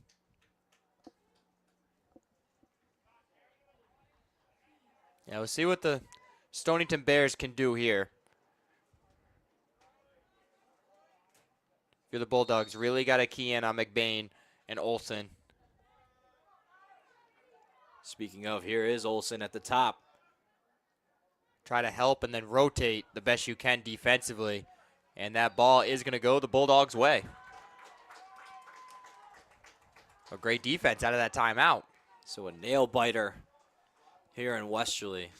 Yeah, we'll see what the Stonington Bears can do here. You're the Bulldogs. Really got to key in on McBain and Olsen. Speaking of, here is Olsen at the top. Try to help and then rotate the best you can defensively. And that ball is going to go the Bulldogs' way. A great defense out of that timeout. So a nail biter here in Westerly.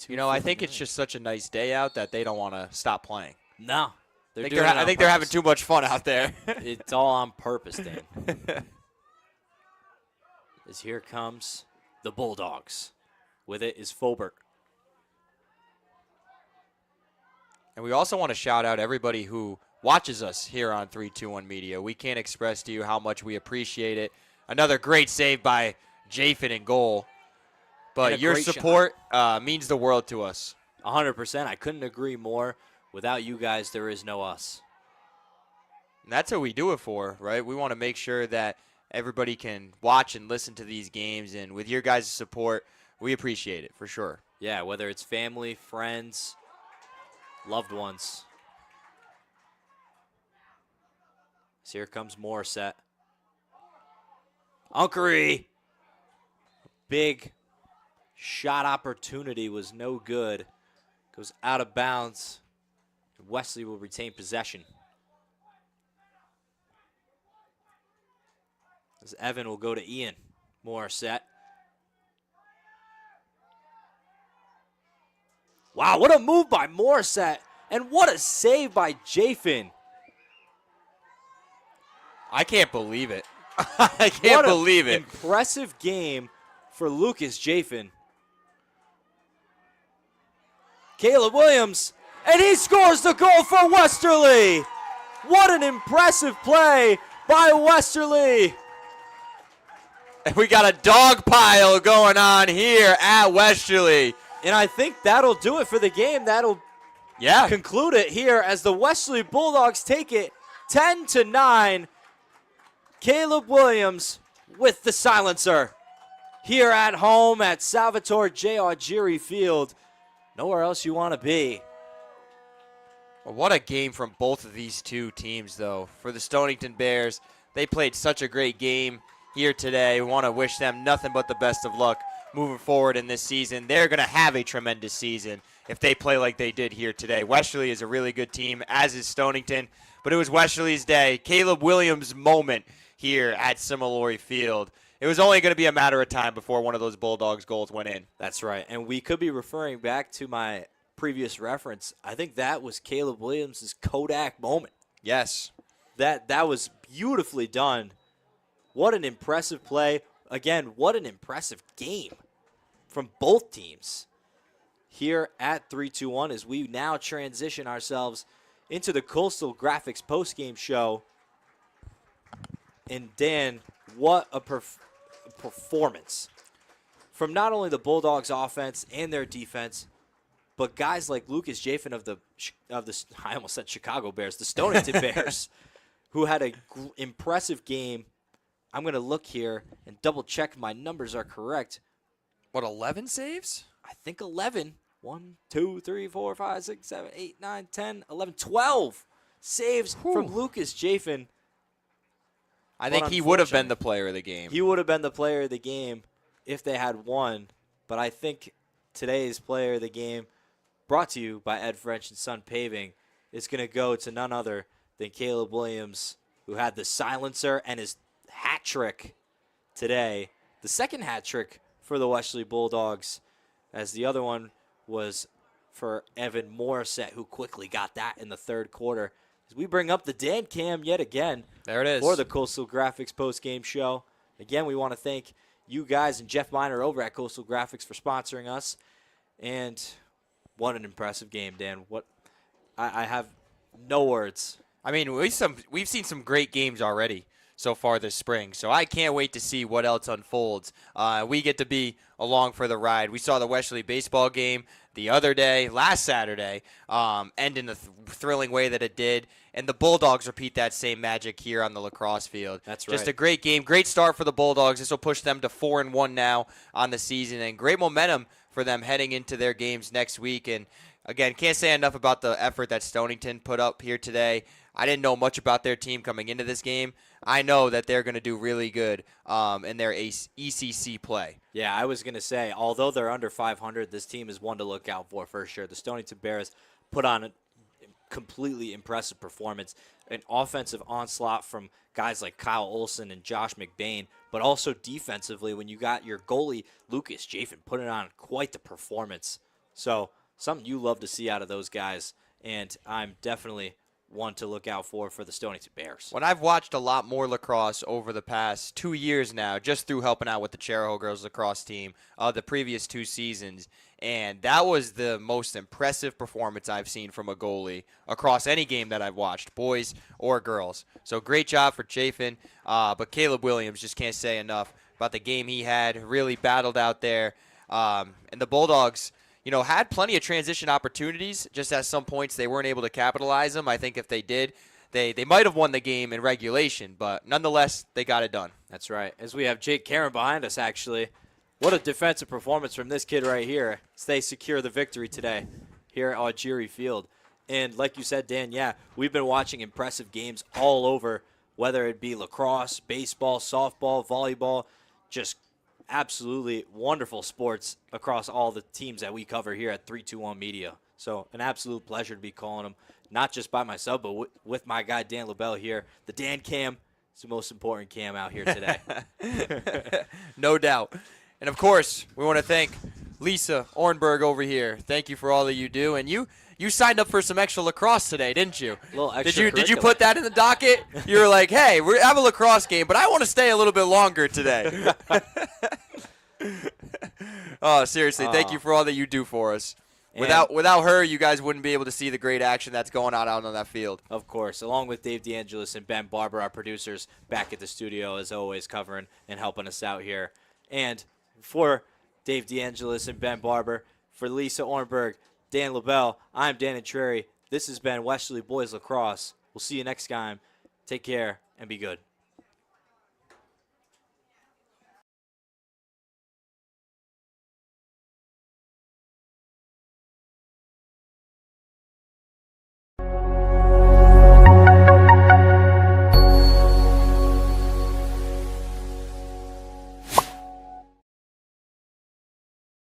I think it's just such a nice day out that they don't want to stop playing. No. I think they're having too much fun out there. It's all on purpose, Dan. As here comes the Bulldogs. With it is Fobert. And we also want to shout out everybody who watches us here on 321 Media. We can't express to you how much we appreciate it. Another great save by Jafin in goal. But your support means the world to us. 100%. I couldn't agree more. Without you guys, there is no us. And that's what we do it for, right? We want to make sure that everybody can watch and listen to these games. And with your guys' support, we appreciate it for sure. Yeah, whether it's family, friends, loved ones. So here comes Morissette. Unkery. Big shot opportunity was no good. Goes out of bounds. Wesley will retain possession. As Evan will go to Ian. Morissette. Wow, what a move by Morissette. And what a save by Jafin. I can't believe it. I can't believe it. Impressive game for Lucas Jafin. Caleb Williams, and he scores the goal for Westerly. What an impressive play by Westerly. And we got a dog pile going on here at Westerly. And I think that'll do it for the game. That'll conclude it here as the Westerly Bulldogs take it 10-9. Caleb Williams with the silencer here at home at Salvatore J. Augeri Field. Nowhere else you want to be. Well, what a game from both of these two teams, though. For the Stonington Bears, they played such a great game here today. We want to wish them nothing but the best of luck moving forward in this season. They're going to have a tremendous season if they play like they did here today. Westerly is a really good team, as is Stonington, but it was Westerly's day. Caleb Williams' moment here at Similori Field. It was only going to be a matter of time before one of those Bulldogs goals went in. That's right, and we could be referring back to my previous reference. I think that was Caleb Williams' Kodak moment. Yes. That was beautifully done. What an impressive play. Again, what an impressive game from both teams here at 3-2-1 as we now transition ourselves into the Coastal Graphics postgame show. And Dan, what a performance from not only the Bulldogs offense and their defense, but guys like Lucas Jafin of the I almost said Chicago Bears, the Stonington Bears, who had a impressive game. I'm going to look here and double check my numbers are correct. What, 11 saves? I think 11. 1, 2, 3, 4, 5, 6, 7, 8, 9, 10, 11, 12 saves from Lucas Jafin. I think he would have been the player of the game. He would have been the player of the game if they had won. But I think today's player of the game, brought to you by Ed French and Son Paving, is going to go to none other than Caleb Williams, who had the silencer and his hat trick today. The second hat trick for the Westerly Bulldogs, as the other one was for Evan Morissette, who quickly got that in the third quarter. As we bring up the Dan Cam yet again. There it is. For the Coastal Graphics postgame show. Again, we want to thank you guys and Jeff Miner over at Coastal Graphics for sponsoring us. And what an impressive game, Dan. I have no words. I mean, we've seen some great games already so far this spring, so I can't wait to see what else unfolds. We get to be along for the ride. We saw the Westerly baseball game the other day, last Saturday, end in the thrilling way that it did, and the Bulldogs repeat that same magic here on the lacrosse field. That's right. Just a great game, great start for the Bulldogs. This will push them to 4-1 now on the season, and great momentum for them heading into their games next week. And again, can't say enough about the effort that Stonington put up here today. I didn't know much about their team coming into this game. I know that they're going to do really good in their ECC play. Yeah, I was going to say, although they're under 500, this team is one to look out for sure. The Stonington Bears put on a completely impressive performance, an offensive onslaught from guys like Kyle Olson and Josh McBain, but also defensively when you got your goalie, Lucas Jafin, putting on quite the performance. So something you love to see out of those guys, and I'm definitely one to look out for the Stonington Bears. When I've watched a lot more lacrosse over the past 2 years now, just through helping out with the Charahoe girls lacrosse team, the previous 2 seasons, and that was the most impressive performance I've seen from a goalie across any game that I've watched, boys or girls. So great job for Chafin, but Caleb Williams, just can't say enough about the game he had, really battled out there, and the Bulldogs, had plenty of transition opportunities. Just at some points they weren't able to capitalize them. I think if they did, they might have won the game in regulation, but nonetheless, they got it done. That's right. As we have Jake Karen behind us, actually. What a defensive performance from this kid right here. They secure the victory today here at Augeri Field. And like you said, Dan, yeah, we've been watching impressive games all over, whether it be lacrosse, baseball, softball, volleyball, just absolutely wonderful sports across all the teams that we cover here at 321 Media. So an absolute pleasure to be calling them, not just by myself, but with my guy Dan LaBelle here. The Dan Cam is the most important cam out here today. No doubt. And, of course, we want to thank Lisa Ornberg over here. Thank you for all that you do. And you signed up for some extra lacrosse today, didn't you? A little extra Did you put that in the docket? You were like, hey, we have a lacrosse game, but I want to stay a little bit longer today. Oh, seriously, thank you for all that you do for us. Without her, you guys wouldn't be able to see the great action that's going on out on that field. Of course, along with Dave DeAngelis and Ben Barber, our producers, back at the studio, as always, covering and helping us out here. And for Dave DeAngelis and Ben Barber, for Lisa Ornberg, Dan LaBelle, I'm Dan Entreri. This has been Westerly Boys Lacrosse. We'll see you next time. Take care and be good.